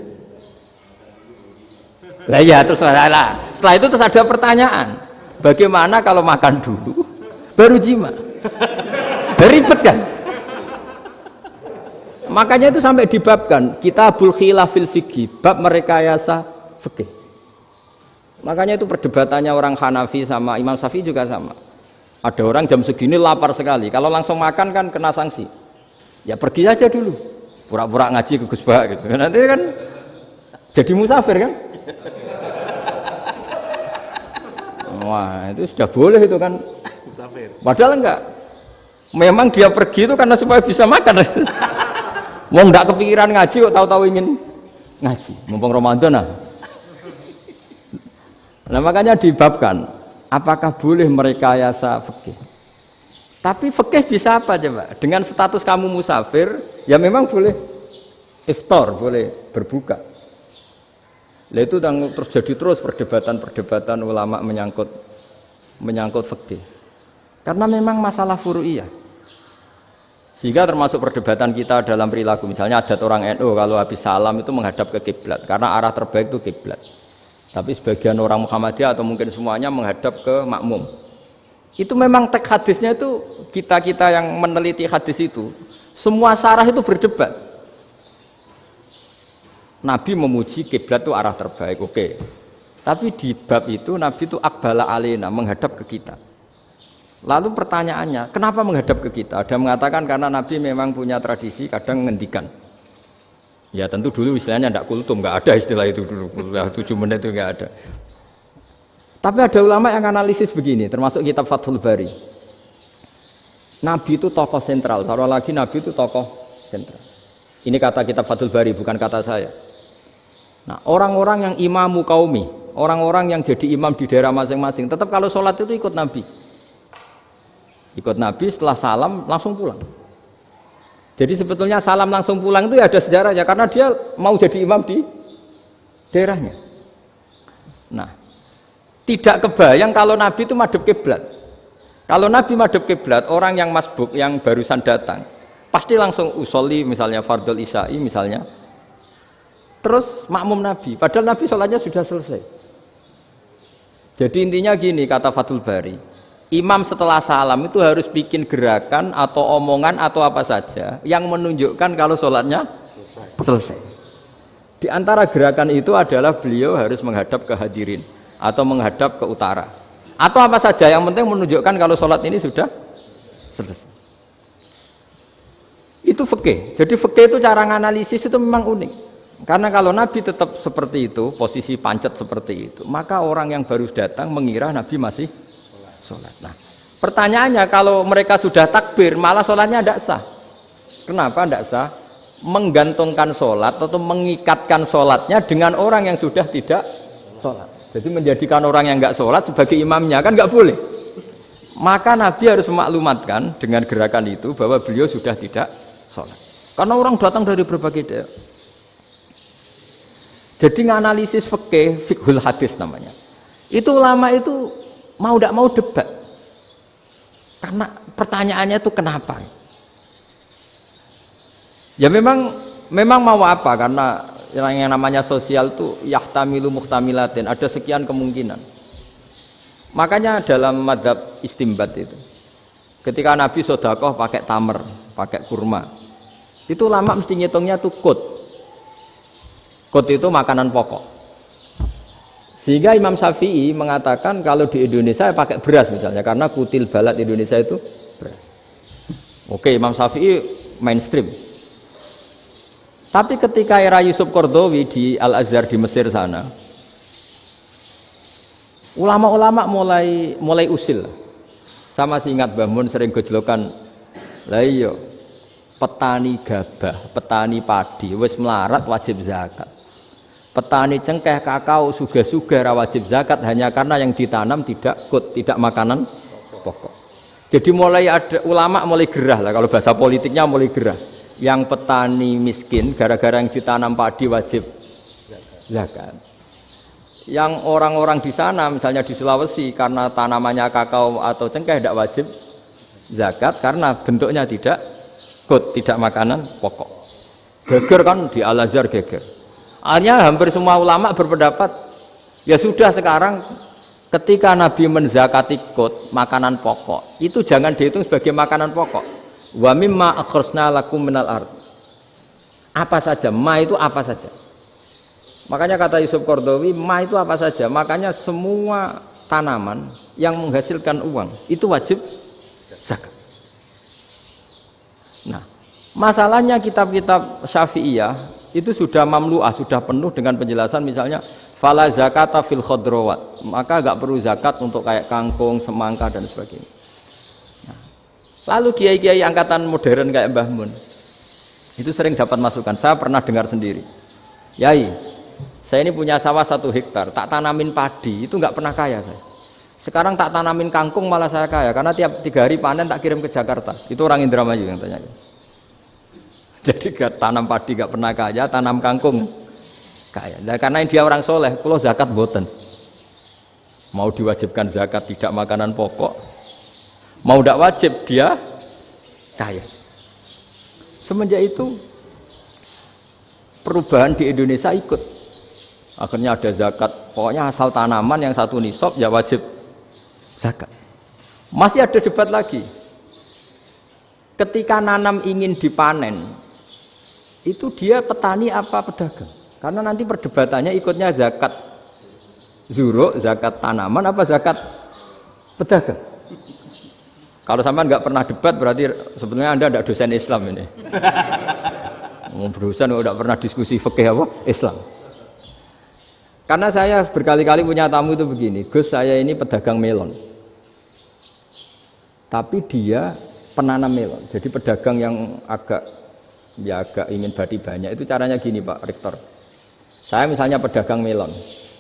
B: Lah ya terus setelah itu terus ada pertanyaan, bagaimana kalau makan dulu baru jima? Ribet kan? Makanya itu sampai dibabkan Kitabul Khilafil Fiqhi, bab merekayasa fikih. Makanya itu perdebatannya orang Hanafi sama Imam Syafi'i juga sama. Ada orang jam segini lapar sekali, kalau langsung makan kan kena sanksi. Ya pergi aja dulu, pura-pura ngaji ke Gus Bah gitu. Nanti kan jadi musafir kan? Wah itu sudah boleh itu kan? Musafir. Padahal enggak. Memang dia pergi itu karena supaya bisa makan. Mau enggak kepikiran ngaji kok tahu-tahu ingin ngaji. Mumpung Ramadan nah. Nah makanya dibabkan. Apakah boleh merekayasa fikih? Tapi fikih bisa apa coba? Dengan status kamu musafir, Ya memang boleh iftar, boleh berbuka. Lah itu terjadi terus perdebatan ulama menyangkut fikih. Karena memang masalah furu'iyah. Sehingga termasuk perdebatan kita dalam perilaku. Misalnya adat orang NU kalau habis salam itu menghadap ke kiblat karena arah terbaik itu kiblat. Tapi sebagian orang Muhammadiyah atau mungkin semuanya menghadap ke makmum. Itu memang teks hadisnya itu kita yang meneliti hadis itu semua syarah itu berdebat. Nabi memuji kiblat itu arah terbaik, oke. Tapi di bab itu Nabi itu aqbala alaina, menghadap ke kita. Lalu pertanyaannya, kenapa menghadap ke kita? Ada mengatakan karena Nabi memang punya tradisi kadang ngendikan. Ya tentu dulu istilahnya tidak kultum, nggak ada istilah itu dulu, 7 menit itu nggak ada. Tapi ada ulama yang analisis begini, termasuk kitab Fathul Bari. Nabi itu tokoh sentral, taruh lagi Nabi itu tokoh sentral. Ini kata kitab Fathul Bari, bukan kata saya. Nah, orang-orang yang imamu qaumi, orang-orang yang jadi imam di daerah masing-masing, tetap kalau sholat itu ikut Nabi. Ikut Nabi setelah salam langsung pulang. Jadi sebetulnya salam langsung pulang itu ya ada sejarahnya karena dia mau jadi imam di daerahnya. Nah, tidak kebayang kalau Nabi itu madhep kiblat. Kalau Nabi madhep kiblat, orang yang masbuk yang barusan datang pasti langsung usolli misalnya fardhu isya'i misalnya. Terus makmum Nabi, padahal Nabi sholatnya sudah selesai. Jadi intinya gini kata Fathul Bari, imam setelah salam itu harus bikin gerakan atau omongan atau apa saja yang menunjukkan kalau sholatnya selesai. Di antara gerakan itu adalah beliau harus menghadap ke hadirin atau menghadap ke utara. Atau apa saja yang penting menunjukkan kalau sholat ini sudah selesai. Itu fikih. Jadi fikih itu cara menganalisis itu memang unik. Karena kalau Nabi tetap seperti itu, posisi pancet seperti itu, maka orang yang baru datang mengira Nabi masih sholat. Nah, pertanyaannya kalau mereka sudah takbir, malah sholatnya tidak sah. Kenapa tidak sah? Menggantungkan sholat atau mengikatkan sholatnya dengan orang yang sudah tidak sholat. Jadi menjadikan orang yang nggak sholat sebagai imamnya, kan nggak boleh. Maka Nabi harus memaklumatkan dengan gerakan itu bahwa beliau sudah tidak sholat. Karena orang datang dari berbagai daerah. Jadi nganalisis fikih, fiqhul hadis namanya. Itu ulama itu mau tidak mau debat. Karena pertanyaannya itu kenapa? Ya memang mau apa? Karena yang namanya sosial itu yahtamilu muhtamilatin, ada sekian kemungkinan. Makanya dalam madhab istimbat itu, ketika Nabi sodakoh pakai tamer, pakai kurma, itu ulama mesti ngitungnya tuh kut. Kut itu makanan pokok. Sehingga Imam Syafi'i mengatakan kalau di Indonesia pakai beras misalnya, karena kutil balat Indonesia itu beras. Oke, Imam Syafi'i mainstream. Tapi ketika era Yusuf Qaradawi di Al-Azhar di Mesir sana, ulama-ulama mulai usil. Sama sih ingat Mbah Mun sering gojlokan, lah iya petani gabah, petani padi wis melarat wajib zakat. Petani cengkeh, kakao, suga-suga ra wajib zakat hanya karena yang ditanam tidak makanan pokok. Jadi mulai ada ulama mulai gerah lah, kalau bahasa politiknya mulai gerah. Yang petani miskin gara-gara yang ditanam padi wajib zakat. Yang orang-orang di sana misalnya di Sulawesi karena tanamannya kakao atau cengkeh tidak wajib zakat karena bentuknya tidak makanan pokok. Geger kan di Al-Azhar geger. Akhirnya hampir semua ulama berpendapat ya sudah sekarang ketika Nabi menzakati makanan pokok itu jangan dihitung sebagai makanan pokok. Wa mimma akhrajna lakum minal ard. Apa saja, ma itu apa saja. Makanya kata Yusuf Qaradawi, ma itu apa saja. Makanya semua tanaman yang menghasilkan uang itu wajib zakat. Nah, masalahnya kitab-kitab Syafi'iyah itu sudah mamlu'ah, sudah penuh dengan penjelasan misalnya fala zakata fil khadrawat, maka enggak perlu zakat untuk kayak kangkung, semangka dan sebagainya. Nah, lalu kiai-kiai angkatan modern kayak Mbah Mun itu sering dapat masukan. Saya pernah dengar sendiri, Yai, saya ini punya sawah 1 hektar, tak tanamin padi, itu enggak pernah kaya saya. Sekarang tak tanamin kangkung malah saya kaya, karena tiap 3 hari panen tak kirim ke Jakarta. Itu orang Indramayu yang tanya. Jadi gak tanam padi gak pernah kaya, tanam kangkung kaya. Nah, karena dia orang soleh, kalau zakat boten. Mau diwajibkan zakat tidak makanan pokok, mau tidak wajib dia kaya. Semenjak itu perubahan di Indonesia ikut. Akhirnya ada zakat, pokoknya asal tanaman yang satu nisab ya wajib zakat. Masih ada debat lagi. Ketika nanam ingin dipanen, itu dia petani apa pedagang? Karena nanti perdebatannya ikutnya zakat zuruk, zakat tanaman apa zakat pedagang. Kalau sampean nggak pernah debat berarti sebetulnya Anda tidak dosen Islam ini. Dosen nggak pernah diskusi fikih apa Islam. Karena saya berkali-kali punya tamu itu begini, Gus saya ini pedagang melon, tapi dia penanam melon. Jadi pedagang yang agak ingin badi banyak itu caranya gini Pak Rektor. Saya misalnya pedagang melon.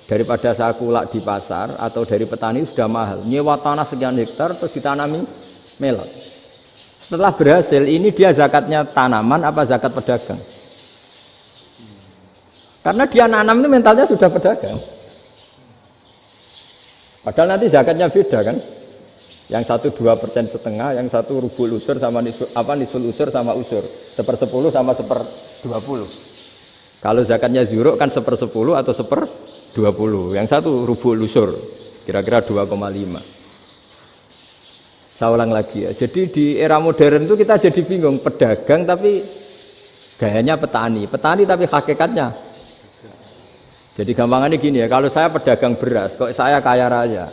B: Daripada saya kulak di pasar atau dari petani sudah mahal, nyewa tanah sekian hektar terus ditanami melon. Setelah berhasil, ini dia zakatnya tanaman apa zakat pedagang? Karena dia nanam itu mentalnya sudah pedagang. Padahal nanti zakatnya beda kan? Yang satu 2,5%, yang satu rubul usur sama nisul usur sama usur, 1/10 sama 1/20. Kalau zakatnya zuruk kan 1/10 atau 1/20, yang satu rubul usur, kira-kira 2,5. Saya ulang lagi ya. Jadi di era modern itu kita jadi bingung, pedagang tapi gayanya petani tapi hakikatnya. Jadi gampangannya gini ya, kalau saya pedagang beras, kok saya kaya raya,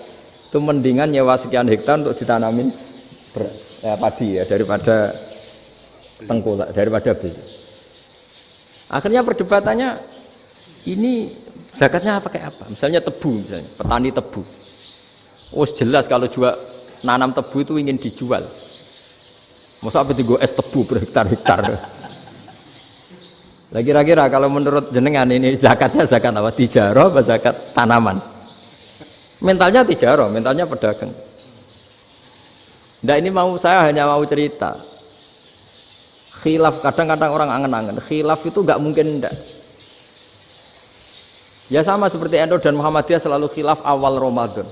B: itu mendingan nyewa sekian hektar untuk ditanamin beras, padi ya daripada tengkulak, daripada beli. Akhirnya perdebatannya ini zakatnya pakai apa? Misalnya tebu, misalnya petani tebu. Oh jelas kalau jual nanam tebu itu ingin dijual. Masa apa tiga es tebu berhektar-hektar? Lah kira-kira kalau menurut jenengan ini zakatnya zakat apa? Tijarah apa zakat tanaman? Mentalnya tijarah, mentalnya pedagang. Nah ini saya hanya mau cerita. Khilaf kadang-kadang orang angen-angen. Khilaf itu nggak mungkin enggak. Ya sama seperti NU dan Muhammadiyah selalu khilaf awal Ramadan.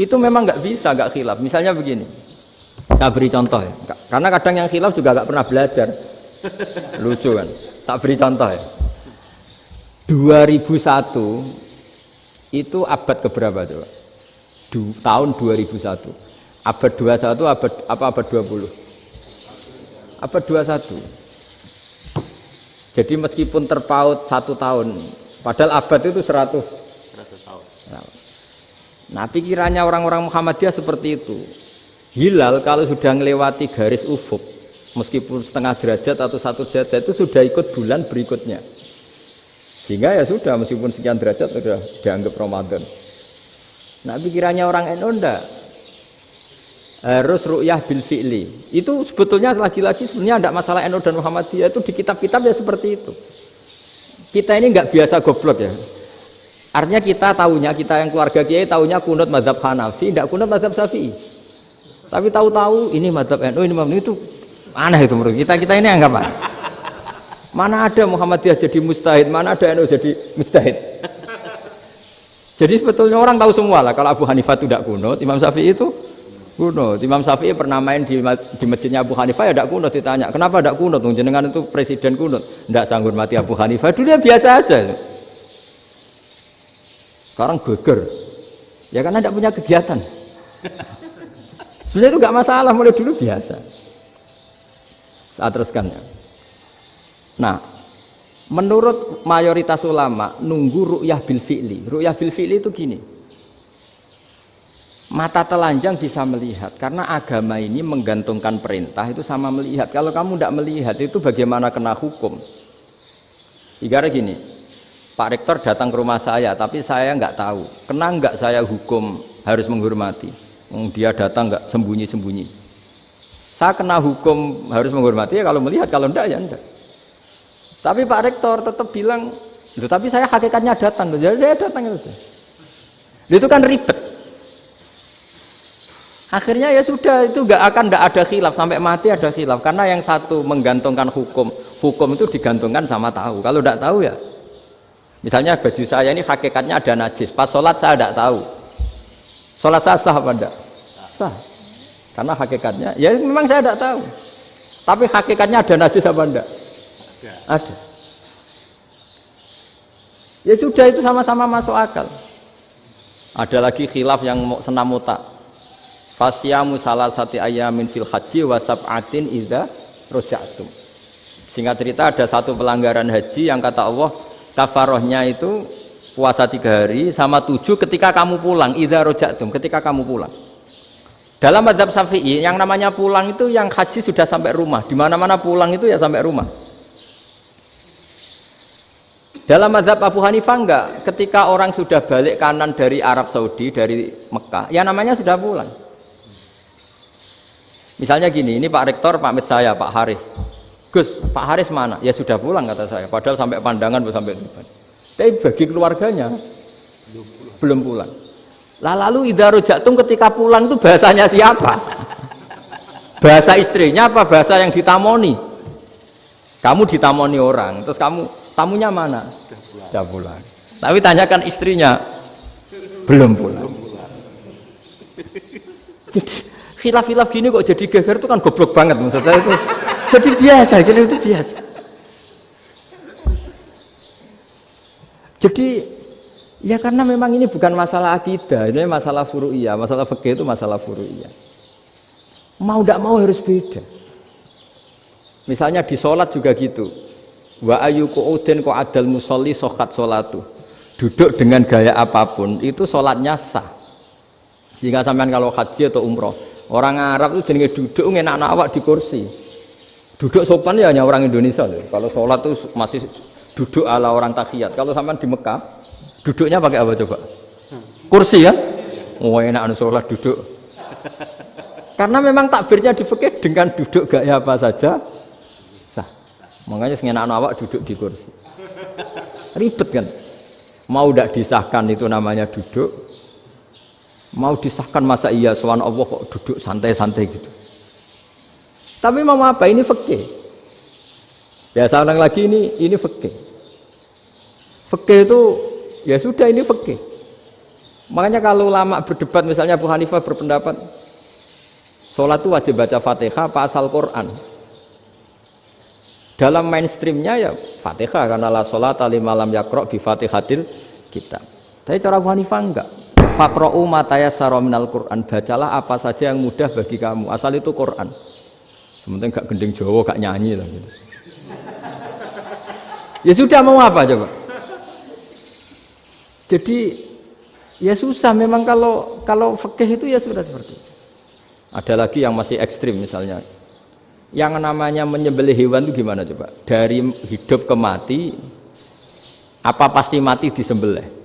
B: Itu memang nggak bisa nggak khilaf. Misalnya begini, saya beri contoh ya. Karena kadang yang khilaf juga nggak pernah belajar. Lucu kan? Tak beri contoh ya. 2001 itu abad keberapa coba? Tahun 2001. Abad 21 abad 20? Abad 21. Jadi meskipun terpaut 1 tahun, padahal abad itu 100 tahun. Nah pikirannya orang-orang Muhammadiyah seperti itu. Hilal kalau sudah melewati garis ufuk, meskipun setengah derajat atau 1 derajat itu sudah ikut bulan berikutnya. Sehingga ya sudah meskipun sekian derajat sudah dianggap Ramadan. Nah pikirannya orang NU enggak. Harus ru'yah bil fi'li. Itu sebetulnya lagi-lagi sebenarnya tidak masalah NU dan Muhammadiyah, itu di kitab-kitab ya seperti itu. Kita ini nggak biasa goblok ya. Artinya kita yang keluarga kiai tahunya kunut mazhab Hanafi, tidak kunut mazhab Syafi'i. Tapi tahu-tahu ini mazhab NU, ini mazhab itu aneh itu menurut kita ini anggap apa? Mana ada Muhammadiyah jadi mustahid, mana ada NU jadi mustahid. Jadi sebetulnya orang tahu semua lah kalau Abu Hanifah itu tidak kunut, Imam Syafi'i itu kunut. Imam Syafi'i pernah main di masjidnya Abu Hanifah ya tidak kunut, ditanya kenapa tidak kunut? Jenengan itu presiden kunut, tidak sanggup mati Abu Hanifah. Dulu dia biasa aja. Sekarang geger, ya karena tidak punya kegiatan. Sebenarnya itu nggak masalah, mulai dulu biasa. Saya teruskan ya. Nah, menurut mayoritas ulama nunggu ru'yah bil fi'li. Ru'yah bil fi'li itu gini. Mata telanjang bisa melihat karena agama ini menggantungkan perintah itu sama melihat. Kalau kamu tidak melihat itu bagaimana kena hukum? Ibarat gini, Pak Rektor datang ke rumah saya tapi saya nggak tahu, kena nggak saya hukum harus menghormati? Dia datang nggak sembunyi-sembunyi. Saya kena hukum harus menghormati ya kalau melihat, kalau enggak ya enggak. Tapi Pak Rektor tetap bilang, tapi saya hakikatnya datang, jadi saya datang itu. Itu kan ribet. Akhirnya ya sudah, itu nggak ada khilaf sampai mati, ada khilaf karena yang satu menggantungkan hukum itu digantungkan sama tahu. Kalau tidak tahu ya, misalnya baju saya ini hakikatnya ada najis, pas sholat saya tidak tahu, sholat saya sah apa enggak? Sah, karena hakikatnya ya memang saya tidak tahu, tapi hakikatnya ada najis apa enggak? Ada. Ya sudah, itu sama-sama masuk akal. Ada lagi khilaf yang senam otak. Fasyamu salasati ayamin fil haji wa sab'atin idza raja'tum. Singkat cerita ada satu pelanggaran haji yang kata Allah kafarohnya itu puasa 3 hari sama 7 ketika kamu pulang, idza raja'tum, ketika kamu pulang. Dalam mazhab Syafi'i yang namanya pulang itu yang haji sudah sampai rumah. Di mana-mana pulang itu ya sampai rumah. Dalam mazhab Abu Hanifah enggak, ketika orang sudah balik kanan dari Arab Saudi, dari Mekah, ya namanya sudah pulang. Misalnya gini, ini Pak Rektor pamit saya, Pak Haris. Gus, Pak Haris mana? Ya sudah pulang kata saya, padahal sampai pandangan belum sampai depan. Tapi bagi keluarganya belum pulang. Lah lalu idza raja'tum ketika pulang itu bahasanya siapa? Bahasa istrinya apa bahasa yang ditamoni? Kamu ditamoni orang, terus kamu tamunya mana? Sudah pulang. Tapi tanyakan istrinya, belum pulang. Khilaf-khilaf gini kok jadi geger itu kan goblok banget maksud saya itu. Jadi biasa, gitu itu biasa. Jadi ya karena memang ini bukan masalah akidah, ini masalah furu'iyah, masalah fikih itu masalah furu'iyah. Mau tidak mau harus beda. Misalnya di sholat juga gitu. Wa ayyuku udin ko adal musolli sokat sholatu. Duduk dengan gaya apapun itu sholatnya sah. Sehingga sampean kalau haji atau umroh, orang Arab itu jenenge duduk ngenak awak di kursi. Duduk sopan ya hanya orang Indonesia loh. Kalau sholat itu masih duduk ala orang tahiyat. Kalau sampean di Mekah, duduknya pakai apa coba? Kursi ya? Oh enak sholat duduk. Karena memang takbirnya di fikih dengan duduk gaya apa saja sah. Makanya sengenak awak duduk di kursi. Ribet kan? Mau tidak disahkan itu namanya duduk. Mau disahkan masa iya sowan Allah kok duduk santai-santai gitu. Tapi mau apa? Ini fikih. Ya saya ulang lagi ini fikih. Fikih itu ya sudah ini fikih. Makanya kalau ulama berdebat misalnya Abu Hanifah berpendapat sholat itu wajib baca Fatihah apa asal Quran. Dalam mainstreamnya ya Fatihah karena la sholata liman lam yaqra bi Fatihatil kitab. Tapi cara Abu Hanifah enggak. Faqra'u ma tayassara minal Qur'an, bacalah apa saja yang mudah bagi kamu, asal itu Quran. Sementing gak gending Jawa, gak nyanyi lah gitu. Ya sudah mau apa coba? Jadi ya susah memang kalau fikih itu ya sudah seperti itu. Ada lagi yang masih ekstrim misalnya. Yang namanya menyembelih hewan itu gimana coba? Dari hidup ke mati, apa pasti mati disembelih?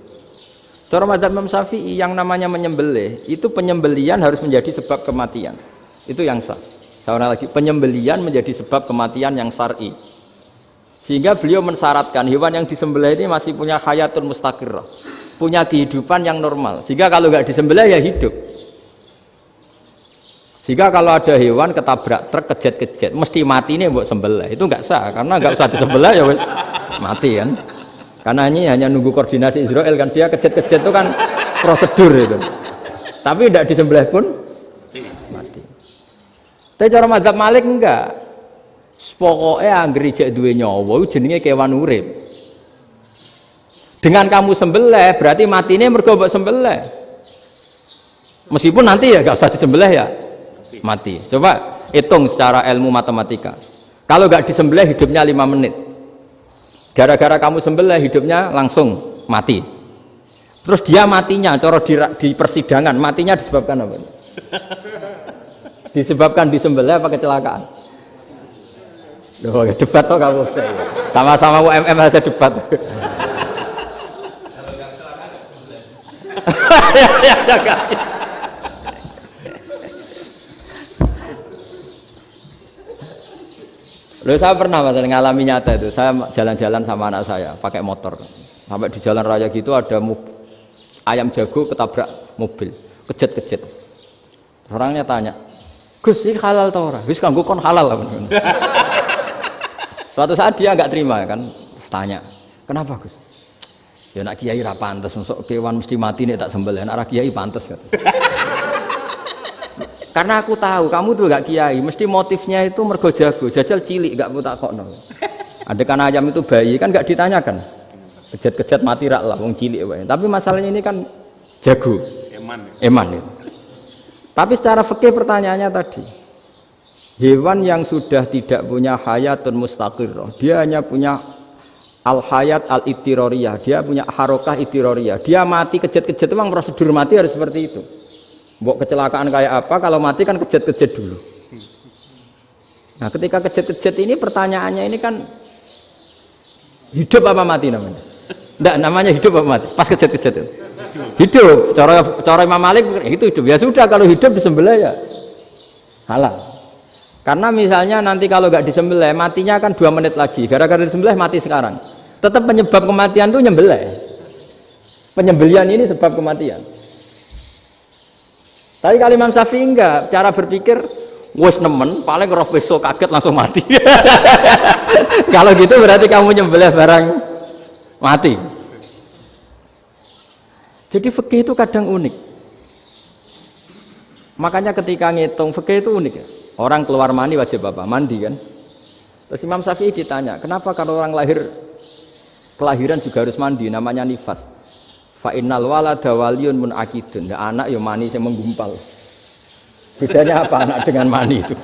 B: Cara mazhab Imam Syafi'i yang namanya menyembelih itu penyembelian harus menjadi sebab kematian. Itu yang sah. Saya ulang lagi, penyembelian menjadi sebab kematian yang syar'i. Sehingga beliau mensyaratkan hewan yang disembelih ini masih punya hayatun mustaqirrah, punya kehidupan yang normal. Sehingga kalau nggak disembelih ya hidup. Sehingga kalau ada hewan ketabrak truk kejet-kejet, mesti mati ini buat sembelih. Itu nggak sah karena nggak usah disembelih ya wes mati kan. Karena ini hanya nunggu koordinasi Israel kan, dia kejet-kejet itu kan prosedur itu. Tapi tidak disembelih pun mati. Tapi cara mazhab Malik enggak. Pokoknya anggere jek duwe nyawa jenenge kewan urip. Dengan kamu sembelih berarti matine mergo mbok sembelih. Meskipun nanti ya enggak usah disembelih ya mati. Coba hitung secara ilmu matematika. Kalau enggak disembelih hidupnya 5 menit. Gara-gara kamu sembelih hidupnya langsung mati. Terus dia matinya, cara di persidangan matinya disebabkan apa? Disebabkan disembelih apa kecelakaan? Loh, debat toh kamu. Sama-sama UMM aja debat. Loh, saya pernah masalah ngalami nyata itu. Saya jalan-jalan sama anak saya pakai motor. Sampai di jalan raya gitu ada ayam jago ketabrak mobil, kejet-kejet. Orangnya tanya, Gus ini halal tau ora? Wis kanggo kon halal lah. Suatu saat dia nggak terima kan, tanya, kenapa Gus? Ya nak kiai ra pantes, masuk kewan mesti mati nek tak sembelih, nak kiai pantes kata. Karena aku tahu kamu tuh gak kiai, mesti motifnya itu mergo jago, jajal cilik gak tak kokno. Adekan ayam itu bayi kan gak ditanyakan, kejat-kejat mati rak lah, wong cilik wae. Tapi masalahnya ini kan jago, eman itu. Tapi secara fikih pertanyaannya tadi, hewan yang sudah tidak punya hayatun mustaqirrah, dia hanya punya al hayat al ittiroriyah, dia punya harokah ittiroriyah, dia mati kejat-kejat, memang prosedur mati harus seperti itu. Mbok kecelakaan kayak apa, kalau mati kan kejat-kejat dulu. Nah ketika kejat-kejat ini pertanyaannya ini kan hidup apa mati namanya? Enggak, namanya hidup apa mati? Pas kejat-kejat itu hidup. Cara Imam Malik itu hidup. Ya sudah, kalau hidup disembelih ya halal. Karena misalnya nanti kalau nggak disembelih matinya kan 2 menit lagi, gara-gara disembelih mati sekarang. Tetap penyebab kematian itu nyembelih. Penyembelian ini sebab kematian. Tapi kalau Imam Syafi'i enggak, cara berpikir wes nemen, paling roh besok kaget langsung mati. Kalau gitu berarti kamu nyembelih barang mati. Jadi fikih itu kadang unik. Makanya ketika ngitung fikih itu unik ya. Orang keluar mani wajib apa? Mandi kan. Terus Imam Syafi'i ditanya, kenapa kalau orang lahir kelahiran juga harus mandi? Namanya nifas. Fa innal walada waliyun munaqidun. Ya, anak ya mani yang menggumpal. Bedanya apa anak dengan mani itu?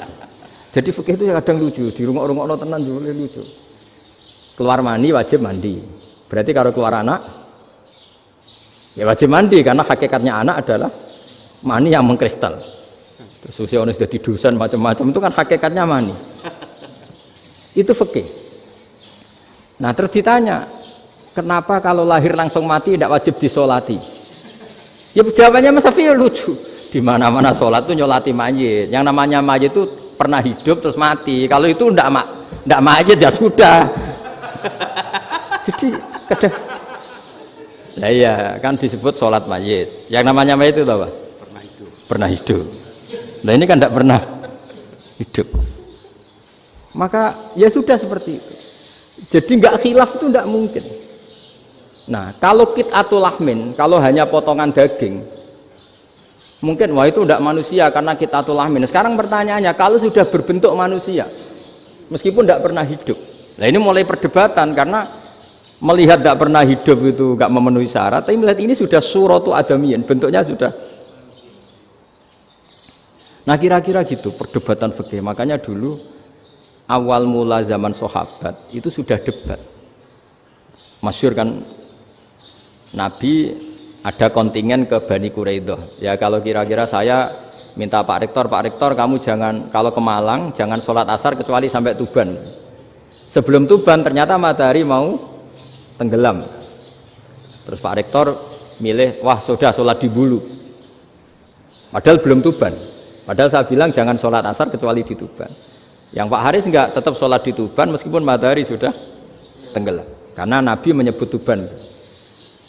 B: Jadi fikih itu kadang lucu, di rumah-rumah tenan juga lucu. Keluar mani wajib mandi. Berarti kalau keluar anak ya wajib mandi karena hakikatnya anak adalah mani yang mengkristal. Terus usia orang sudah didosan macam-macam itu kan hakikatnya mani. Itu fikih. Nah terus ditanya, kenapa kalau lahir langsung mati tidak wajib disolati? Ya jawabannya Mas Syafi'i lucu. Di mana-mana sholat tuh nyolati mayit. Yang namanya mayit itu pernah hidup terus mati. Kalau itu ndak mayit ya sudah. Jadi kadang, ya iya kan disebut sholat mayit. Yang namanya mayit itu apa? Pernah hidup. Nah ini kan ndak pernah hidup. Maka ya sudah seperti itu. Jadi nggak khilaf itu ndak mungkin. Nah, kalau qit'atul lahmin, kalau hanya potongan daging, mungkin wah itu tidak manusia karena qit'atul lahmin. Sekarang pertanyaannya, kalau sudah berbentuk manusia, meskipun tidak pernah hidup, nah ini mulai perdebatan karena melihat tidak pernah hidup itu nggak memenuhi syarat, tapi melihat ini sudah suratu adamiyin, bentuknya sudah. Nah kira-kira gitu perdebatan fikih. Makanya dulu awal mula zaman sahabat itu sudah debat. Masyhur kan, Nabi ada kontingen ke Bani Quraidah. Ya kalau kira-kira saya minta Pak Rektor kamu jangan, kalau ke Malang jangan sholat asar kecuali sampai Tuban. Sebelum Tuban ternyata matahari mau tenggelam. Terus Pak Rektor milih, wah sudah sholat di Bulu. Padahal belum Tuban. Padahal saya bilang jangan sholat asar kecuali di Tuban. Yang Pak Haris enggak, tetap sholat di Tuban meskipun matahari sudah tenggelam. Karena Nabi menyebut Tuban.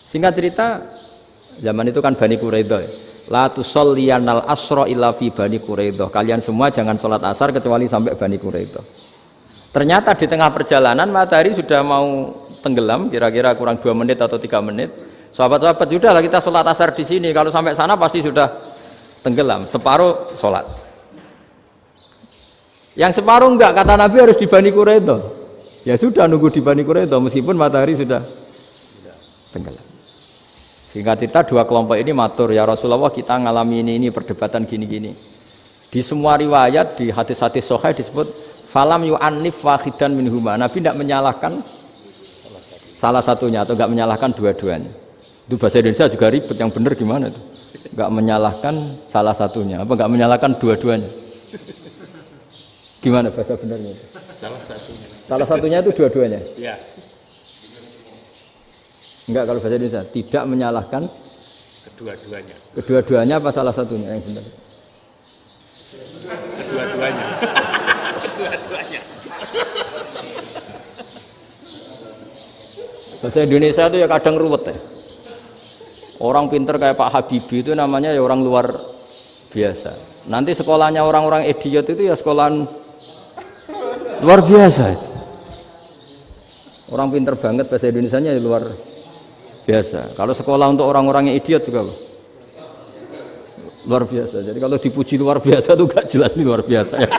B: Singkat cerita, zaman itu kan Bani Quraidah. La tusolliyanal asra illa fi Bani Quraidah. Kalian semua jangan sholat asar kecuali sampai Bani Quraidah. Ternyata di tengah perjalanan matahari sudah mau tenggelam, kira-kira kurang 2 menit atau 3 menit. Sahabat-sahabat, sudahlah kita sholat asar di sini. Kalau sampai sana pasti sudah tenggelam. Separuh sholat. Yang separuh enggak, kata Nabi harus di Bani Quraidah. Ya sudah nunggu di Bani Quraidah meskipun matahari sudah tenggelam. Singkat cerita dua kelompok ini matur, ya Rasulullah kita ngalami ini perdebatan gini-gini. Di semua riwayat di hadis-hadis sahih disebut falam yu'annif wahidan minhuma. Nabi tidak menyalahkan salah satunya atau enggak menyalahkan dua-duanya. Itu bahasa Indonesia juga ribet, yang benar gimana itu? Enggak menyalahkan salah satunya, apa enggak menyalahkan dua-duanya? Gimana bahasa benarnya itu?
C: Salah satunya.
B: Salah satunya itu dua-duanya?
C: Ya.
B: Enggak, kalau bahasa Indonesia tidak menyalahkan
C: Kedua-duanya.
B: Kedua-duanya apa salah satunya yang benar?
C: Kedua-duanya. Kedua-duanya.
B: Bahasa Indonesia itu ya kadang ruwet ya. Orang pinter kayak Pak Habibie itu namanya ya orang luar biasa. Nanti sekolahnya orang-orang idiot itu ya sekolahan luar biasa. Orang pinter banget bahasa Indonesianya luar biasa. Kalau sekolah untuk orang-orang yang idiot juga luar biasa. Jadi kalau dipuji luar biasa tuh gak jelas nih luar biasa ya.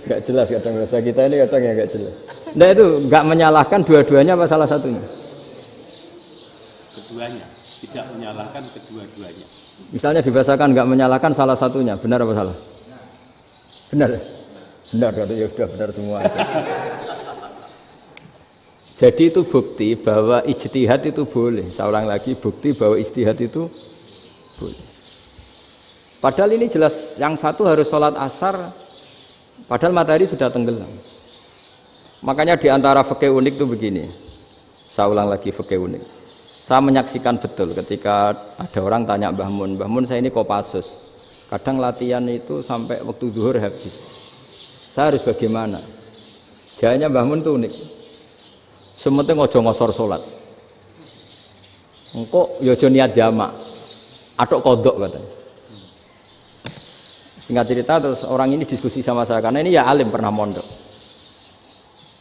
B: Gak jelas kadang bahasa kita ini kadang ya gak jelas. Nah itu gak menyalahkan dua-duanya apa salah satunya?
C: Keduanya, tidak menyalahkan kedua-duanya.
B: Misalnya dibahasakan gak menyalahkan salah satunya, benar apa salah? Benar. Benar, ya sudah benar semua. Jadi itu bukti bahwa ijtihad itu boleh. Saya ulang lagi, bukti bahwa ijtihad itu boleh. Padahal ini jelas yang satu harus sholat asar, padahal matahari sudah tenggelam. Makanya di antara fikih unik itu begini. Saya ulang lagi fikih unik. Saya menyaksikan betul ketika ada orang tanya Mbah Mun saya ini Kopassus. Kadang latihan itu sampai waktu zuhur habis. Saya harus bagaimana? Jawabnya Mbah Mun itu unik. Sementing ojo ngosor sholat. Engkau yojo niat jamak. Atok kodok katanya. Singkat cerita terus orang ini diskusi sama saya karena ini ya alim pernah mondok.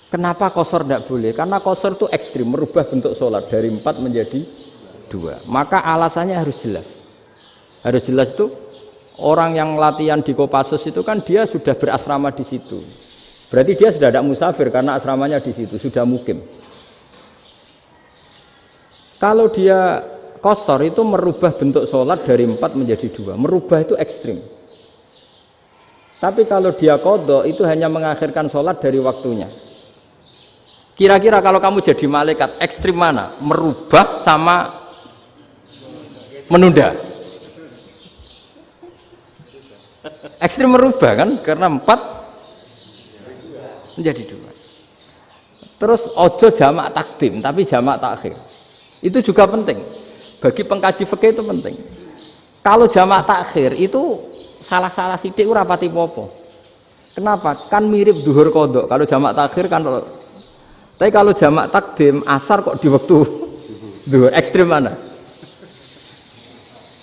B: Kenapa kosor tidak boleh? Karena kosor itu ekstrim, merubah bentuk sholat dari 4 menjadi 2. Maka alasannya harus jelas. Harus jelas itu orang yang latihan di Kopassus itu kan dia sudah berasrama di situ. Berarti dia sudah tidak musafir karena asramanya di situ, sudah mukim. Kalau dia kosor itu merubah bentuk sholat dari 4 menjadi 2. Merubah itu ekstrim. Tapi kalau dia qadha itu hanya mengakhirkan sholat dari waktunya. Kira-kira kalau kamu jadi malaikat, ekstrim mana? Merubah sama menunda? Ekstrim merubah kan? Karena 4 menjadi 2. Terus ojo jamak takdim, tapi jamak takhir. Itu juga penting. Bagi pengkaji fikih itu penting. Kalau jamak takhir itu salah-salah sidik ora pati popo. Kenapa? Kan mirip duhur qadha. Kalau jamak takhir kan, tapi kalau jamak takdim asar kok di waktu duhur. Ekstrim mana?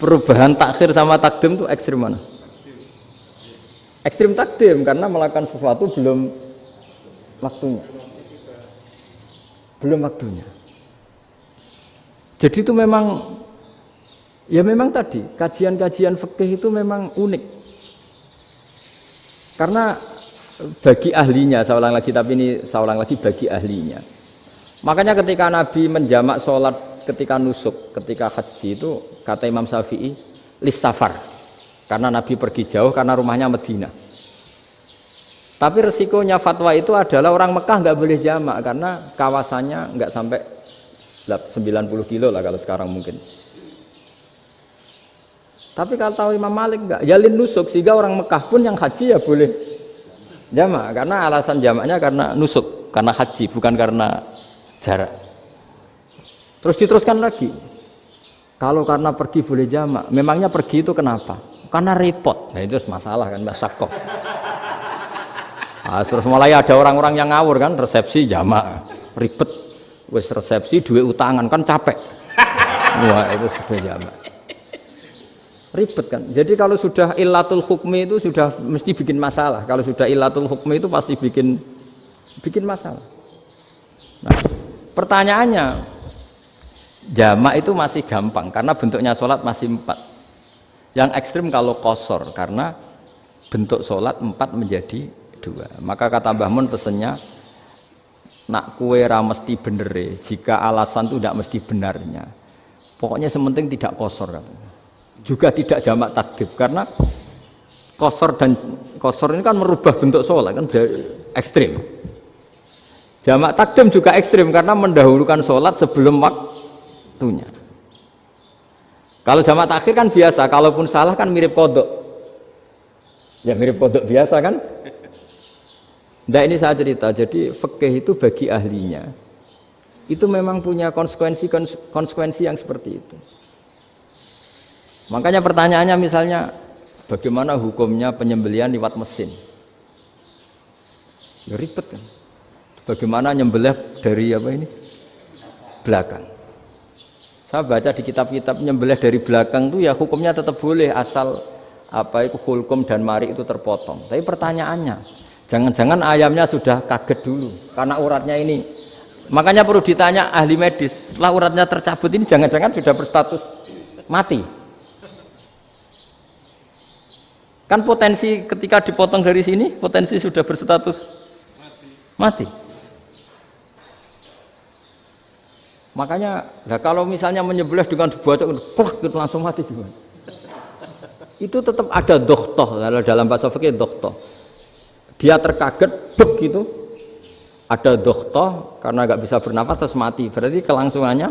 B: Perubahan takhir sama takdim itu ekstrim mana? Ekstrim takdim karena melakukan sesuatu belum waktunya. Belum waktunya. Jadi itu memang ya memang tadi kajian-kajian fikih itu memang unik. Karena bagi ahlinya, saya ulang lagi tapi ini saya ulang lagi bagi ahlinya. Makanya ketika Nabi menjamak sholat ketika nusuk, ketika haji itu kata Imam Syafi'i lis safar. Karena Nabi pergi jauh karena rumahnya Madinah. Tapi resikonya fatwa itu adalah orang Mekah nggak boleh jamak karena kawasannya nggak sampai 90 kilo lah kalau sekarang mungkin. Tapi kalau tahu Imam Malik enggak, jalin nusuk sehingga orang Mekah pun yang haji ya boleh jamak karena alasan jamaknya karena nusuk, karena haji bukan karena jarak. Terus diteruskan lagi. Kalau karena pergi boleh jamak, memangnya pergi itu kenapa? Karena repot. Nah itu masalah kan masyakoh. Nah, terus mulai ada orang-orang yang ngawur kan resepsi jamak, ribet. Wes resepsi duit utangan kan capek. Wah itu sudah jamak. Ribet kan. Jadi kalau sudah illatul hukmi itu sudah mesti bikin masalah. Kalau sudah illatul hukmi itu pasti bikin masalah. Nah, pertanyaannya jamak itu masih gampang karena bentuknya sholat masih 4. Yang ekstrim kalau qasar karena bentuk sholat 4 menjadi 2. Maka kata Mbah Mun pesennya nak kue ra mesti benere jika alasan itu tidak mesti benarnya. Pokoknya sementing tidak qasar katanya. Juga tidak jamak takdim karena qasar ini kan merubah bentuk sholat kan ekstrim. Jamak takdim juga ekstrim karena mendahulukan sholat sebelum waktunya. Kalau jamak takhir kan biasa, kalaupun salah kan mirip kodok. Ya mirip kodok biasa kan. Nah ini saya cerita, jadi fikih itu bagi ahlinya itu memang punya konsekuensi yang seperti itu. Makanya pertanyaannya misalnya bagaimana hukumnya penyembelihan lewat mesin? Ya ribet kan. Bagaimana nyembelih dari apa ini? Belakang. Saya baca di kitab-kitab nyembelih dari belakang itu ya hukumnya tetap boleh asal apa itu hulkum dan mari itu terpotong. Tapi pertanyaannya, jangan-jangan ayamnya sudah kaget dulu karena uratnya ini. Makanya perlu ditanya ahli medis, setelah uratnya tercabut ini jangan-jangan sudah berstatus mati. Kan potensi ketika dipotong dari sini, potensi sudah berstatus mati. Makanya, kalau misalnya menyembelih dengan dibaca, plak gitu langsung mati gimana? Itu tetap ada dokhtoh, kalau dalam bahasa fikih dokhtoh. Dia terkaget, begitu, ada dokhtoh karena nggak bisa bernafas terus mati. Berarti kelangsungannya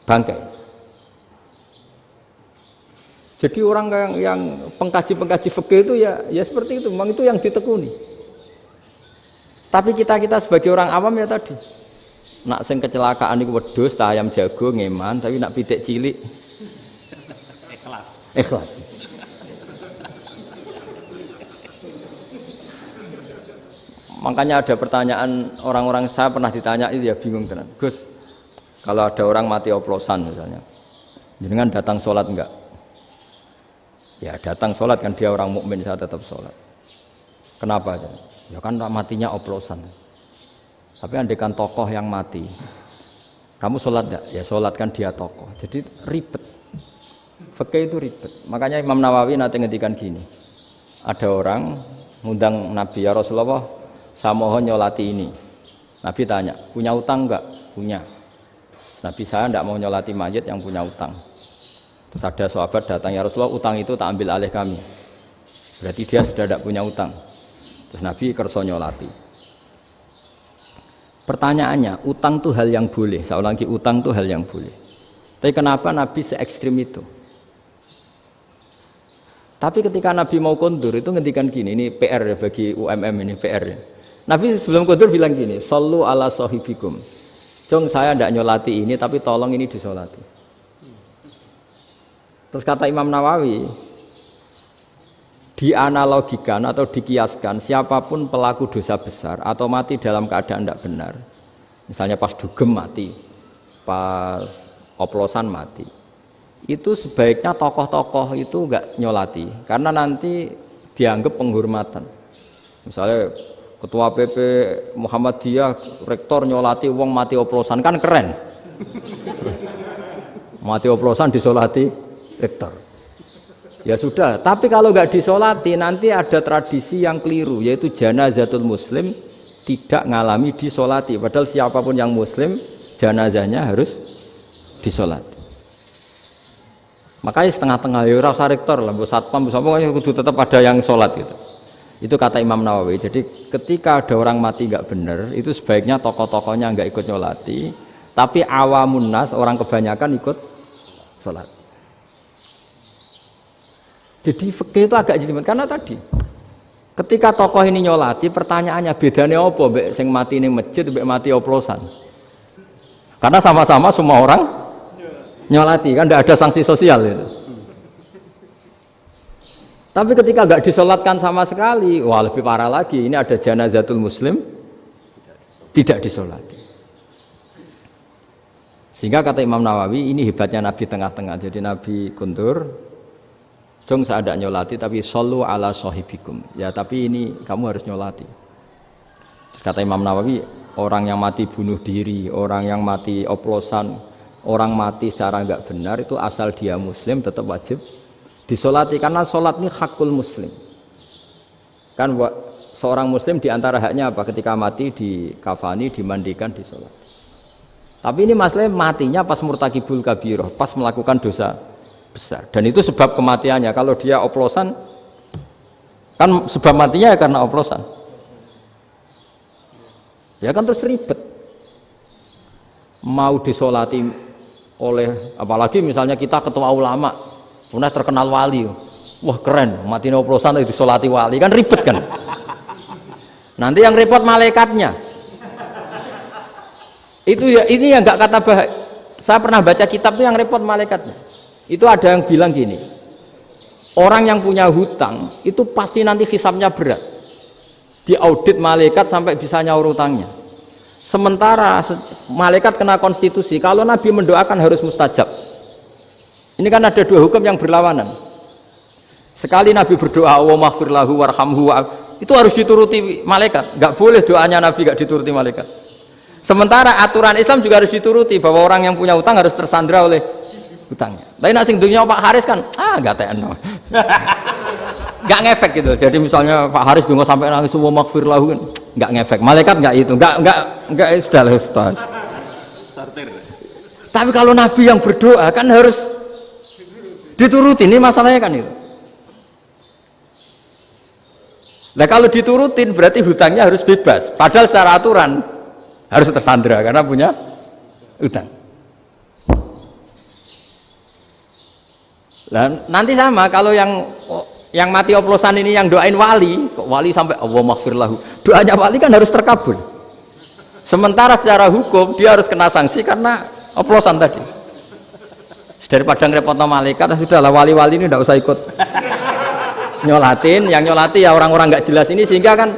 B: bangkai. Jadi orang yang pengkaji fikih itu ya seperti itu, memang itu yang ditekuni. Tapi kita sebagai orang awam ya tadi, nak sing kecelakaan itu wedhus, ayam jago ngeman, tapi nak pitik cilik ikhlas. Makanya ada pertanyaan orang-orang, saya pernah ditanya itu ya bingung tenan. Gus, kalau ada orang mati oplosan misalnya, jenengan datang sholat enggak? Ya datang sholat kan, dia orang mukmin, saya tetap sholat. Kenapa? Ya kan matinya oplosan. Tapi andaikan tokoh yang mati, kamu sholat enggak? Ya sholat kan dia tokoh. Jadi ribet. Fikih itu ribet. Makanya Imam Nawawi nanti ngendikan gini. Ada orang ngundang Nabi, ya Rasulullah, saya mohon nyolati ini. Nabi tanya, punya utang enggak? Punya. Nabi, saya enggak mau nyolati mayit yang punya utang. Terus ada sahabat datang, ya Rasulullah, utang itu tak ambil alih kami. Berarti dia sudah tidak punya utang. Terus Nabi kerso nyolati. Pertanyaannya, utang itu hal yang boleh. Saya ulangi, utang itu hal yang boleh. Tapi kenapa Nabi se-ekstrim itu? Tapi ketika Nabi mau kondur itu ngendikan gini, ini PR ya bagi UMM, ini PR ya. Nabi sebelum kondur bilang gini, sallu ala sahibikum. Jong, saya tidak nyolati ini, tapi tolong ini disolati. Terus kata Imam Nawawi, dianalogikan atau dikiaskan siapapun pelaku dosa besar atau mati dalam keadaan tidak benar, misalnya pas dugem mati, pas oplosan mati, itu sebaiknya tokoh-tokoh itu enggak nyolati karena nanti dianggap penghormatan. Misalnya ketua PP Muhammadiyah, rektor nyolati wong mati oplosan, kan keren. Mati oplosan disolati rektor. Ya sudah, tapi kalau nggak disolati nanti ada tradisi yang keliru, yaitu janazatul muslim tidak ngalami disolati, padahal siapapun yang muslim janazahnya harus disolati. Makanya setengah-tengah ya rasa rektor lah, satpam pokoknya kudu tetap ada yang sholat gitu. Itu kata Imam Nawawi. Jadi ketika ada orang mati nggak benar, itu sebaiknya tokoh-tokohnya nggak ikut nyolati, tapi awamun nas, orang kebanyakan ikut sholat. Jadi fikih itu agak jelimet karena tadi ketika tokoh ini nyolati, pertanyaannya bedanya apa mbek sing mati ning masjid mbek mati oplosan? Karena sama-sama semua orang nyolati, kan tidak ada sanksi sosial itu. Tapi ketika enggak disolatkan sama sekali, wah lebih parah lagi, ini ada janazatul muslim tidak disolati. Sehingga kata Imam Nawawi, ini hebatnya Nabi tengah-tengah. Jadi Nabi kundur, jong saya tidak nyolati, tapi sallu ala sahibikum. Ya tapi ini kamu harus nyolati. Kata Imam Nawawi, orang yang mati bunuh diri, orang yang mati oplosan, orang mati secara enggak benar itu asal dia muslim tetap wajib disolati karena sholat ini hakul muslim. Kan seorang muslim diantara haknya apa? Ketika mati dikafani, dimandikan, disolat. Tapi ini masalahnya matinya pas murtakibul kabiroh, pas melakukan dosa besar. Dan itu sebab kematiannya. Kalau dia oplosan, kan sebab matinya ya karena oplosan. Ya kan terus ribet. Mau disolati oleh, apalagi misalnya kita ketua ulama, kemudian terkenal wali, wah keren, mati oplosan itu disolati wali, kan ribet kan. Nanti yang repot malaikatnya. Itu ya, ini yang nggak kata bahaya. Saya pernah baca kitab itu yang repot malaikatnya. Itu ada yang bilang gini, orang yang punya hutang itu pasti nanti hisabnya berat, diaudit malaikat sampai bisa nyaur hutangnya. Sementara malaikat kena konstitusi, kalau Nabi mendoakan harus mustajab. Ini kan ada dua hukum yang berlawanan. Sekali Nabi berdoa, Allahumma ighfir lahu warhamhu, itu harus dituruti malaikat. Enggak boleh doanya Nabi enggak dituruti malaikat. Sementara aturan Islam juga harus dituruti, bahwa orang yang punya utang harus tersandra oleh utangnya. Tapi nak sing dunia Pak Haris kan, enggak tekno. Enggak ngefek gitu. Jadi misalnya Pak Haris donga sampai nangis Allahumma ighfir lahu kan, enggak ngefek. Malaikat enggak itu, enggak sudah lah Ustaz. Tapi kalau Nabi yang berdoa kan harus dituruti, ini masalahnya kan itu. Nah kalau diturutin berarti hutangnya harus bebas. Padahal secara aturan harus tersandra karena punya hutang. Nah, nanti sama kalau yang mati oplosan ini yang doain wali, kok wali sampai Allahumma ighfir lahu. Doanya wali kan harus terkabul. Sementara secara hukum dia harus kena sanksi karena oplosan tadi. Daripada ngerepotno malaikat, sudahlah wali-wali ini tidak usah ikut nyolatin, yang nyolati ya orang-orang nggak jelas ini, sehingga kan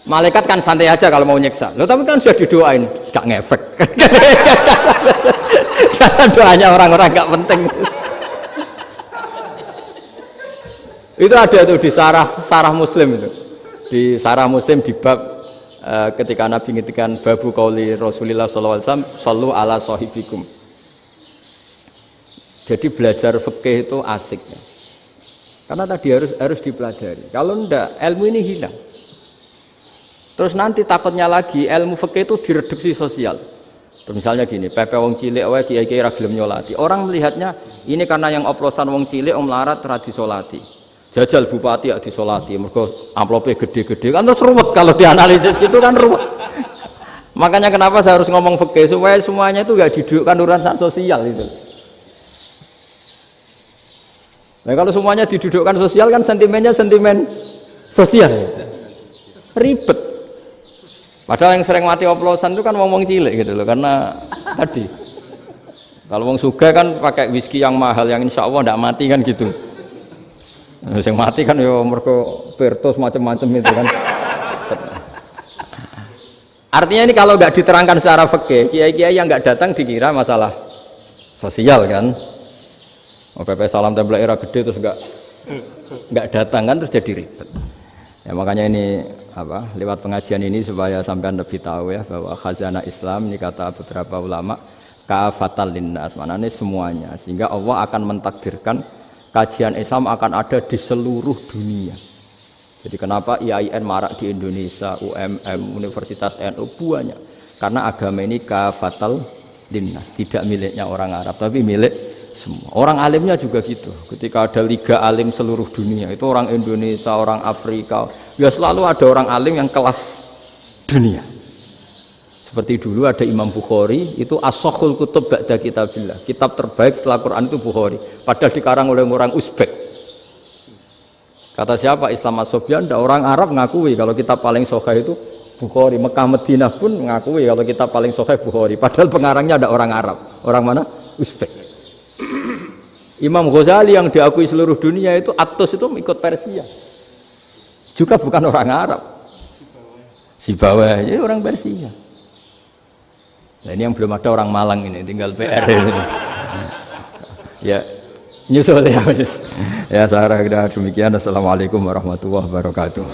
B: malaikat kan santai aja kalau mau nyeksa. Loh tapi kan sudah didoain, nggak ngefek. Karena doanya orang-orang nggak penting. Itu ada tuh di sarah Muslim itu. Di sarah Muslim di bab ketika Nabi ngintikan babu qauli Rasulullah sallallahu alaihi wasallam, sallu ala sahibikum. Jadi belajar fikih itu asik ya. Karena tadi harus dipelajari. Kalau enggak, ilmu ini hilang. Terus nanti takutnya lagi ilmu fikih itu direduksi sosial. Terus misalnya gini, pepe wong cilik wae kiai-kiai ra gelem nyolati. Orang melihatnya ini karena yang oplosan wong cilik om larat ra disolati. Jajal bupati ya disolati, mergo amplopnya gede-gede kan terus ruwet kalau dianalisis gitu kan ruwet. Makanya kenapa saya harus ngomong fikih supaya semuanya itu enggak didudukkan urusan sosial itu. Nah kalau semuanya didudukkan sosial kan sentimennya sentimen sosial, ribet. Padahal yang sering mati oplosan itu kan wong-wong cilik gitu loh, karena tadi kalau wong sugih kan pakai whisky yang mahal yang insya Allah tidak mati kan gitu. Nah, yang mati kan ya mergo Bertos macam-macam itu kan. Artinya ini kalau nggak diterangkan secara fikih, kiai-kiai yang nggak datang dikira masalah sosial kan. PP salam tempel era gede terus enggak datang kan terus jadi ribet. Ya makanya ini apa lewat pengajian ini supaya sampean lebih tahu ya bahwa khazanah Islam ini kata beberapa ulama kafatal linnas, maknanya semuanya, sehingga Allah akan mentakdirkan kajian Islam akan ada di seluruh dunia. Jadi kenapa IAIN marak di Indonesia, UMM, Universitas NU banyak? Karena agama ini kafatal linnas, tidak miliknya orang Arab tapi milik semua. Orang alimnya juga gitu. Ketika ada liga alim seluruh dunia, itu orang Indonesia, orang Afrika, ya selalu ada orang alim yang kelas dunia. Seperti dulu ada Imam Bukhari, itu as-sakhul kutub ba'da kitabillah. Kitab terbaik setelah Quran itu Bukhari. Padahal dikarang oleh orang Uzbek. Kata siapa? Islam As-Sobyan, ada orang Arab ngakui kalau kitab paling sahih itu Bukhari. Mekah Madinah pun ngakui kalau kitab paling sahih Bukhari. Padahal pengarangnya ada orang Arab. Orang mana? Uzbek. Imam Ghazali yang diakui seluruh dunia itu Atos itu ikut Persia, juga bukan orang Arab, Sibawayh jadi orang Persia. Nah ini yang belum ada orang Malang ini, tinggal PR ini. Ya nyusul ya. Ya saya kira demikian. Assalamualaikum warahmatullahi wabarakatuh.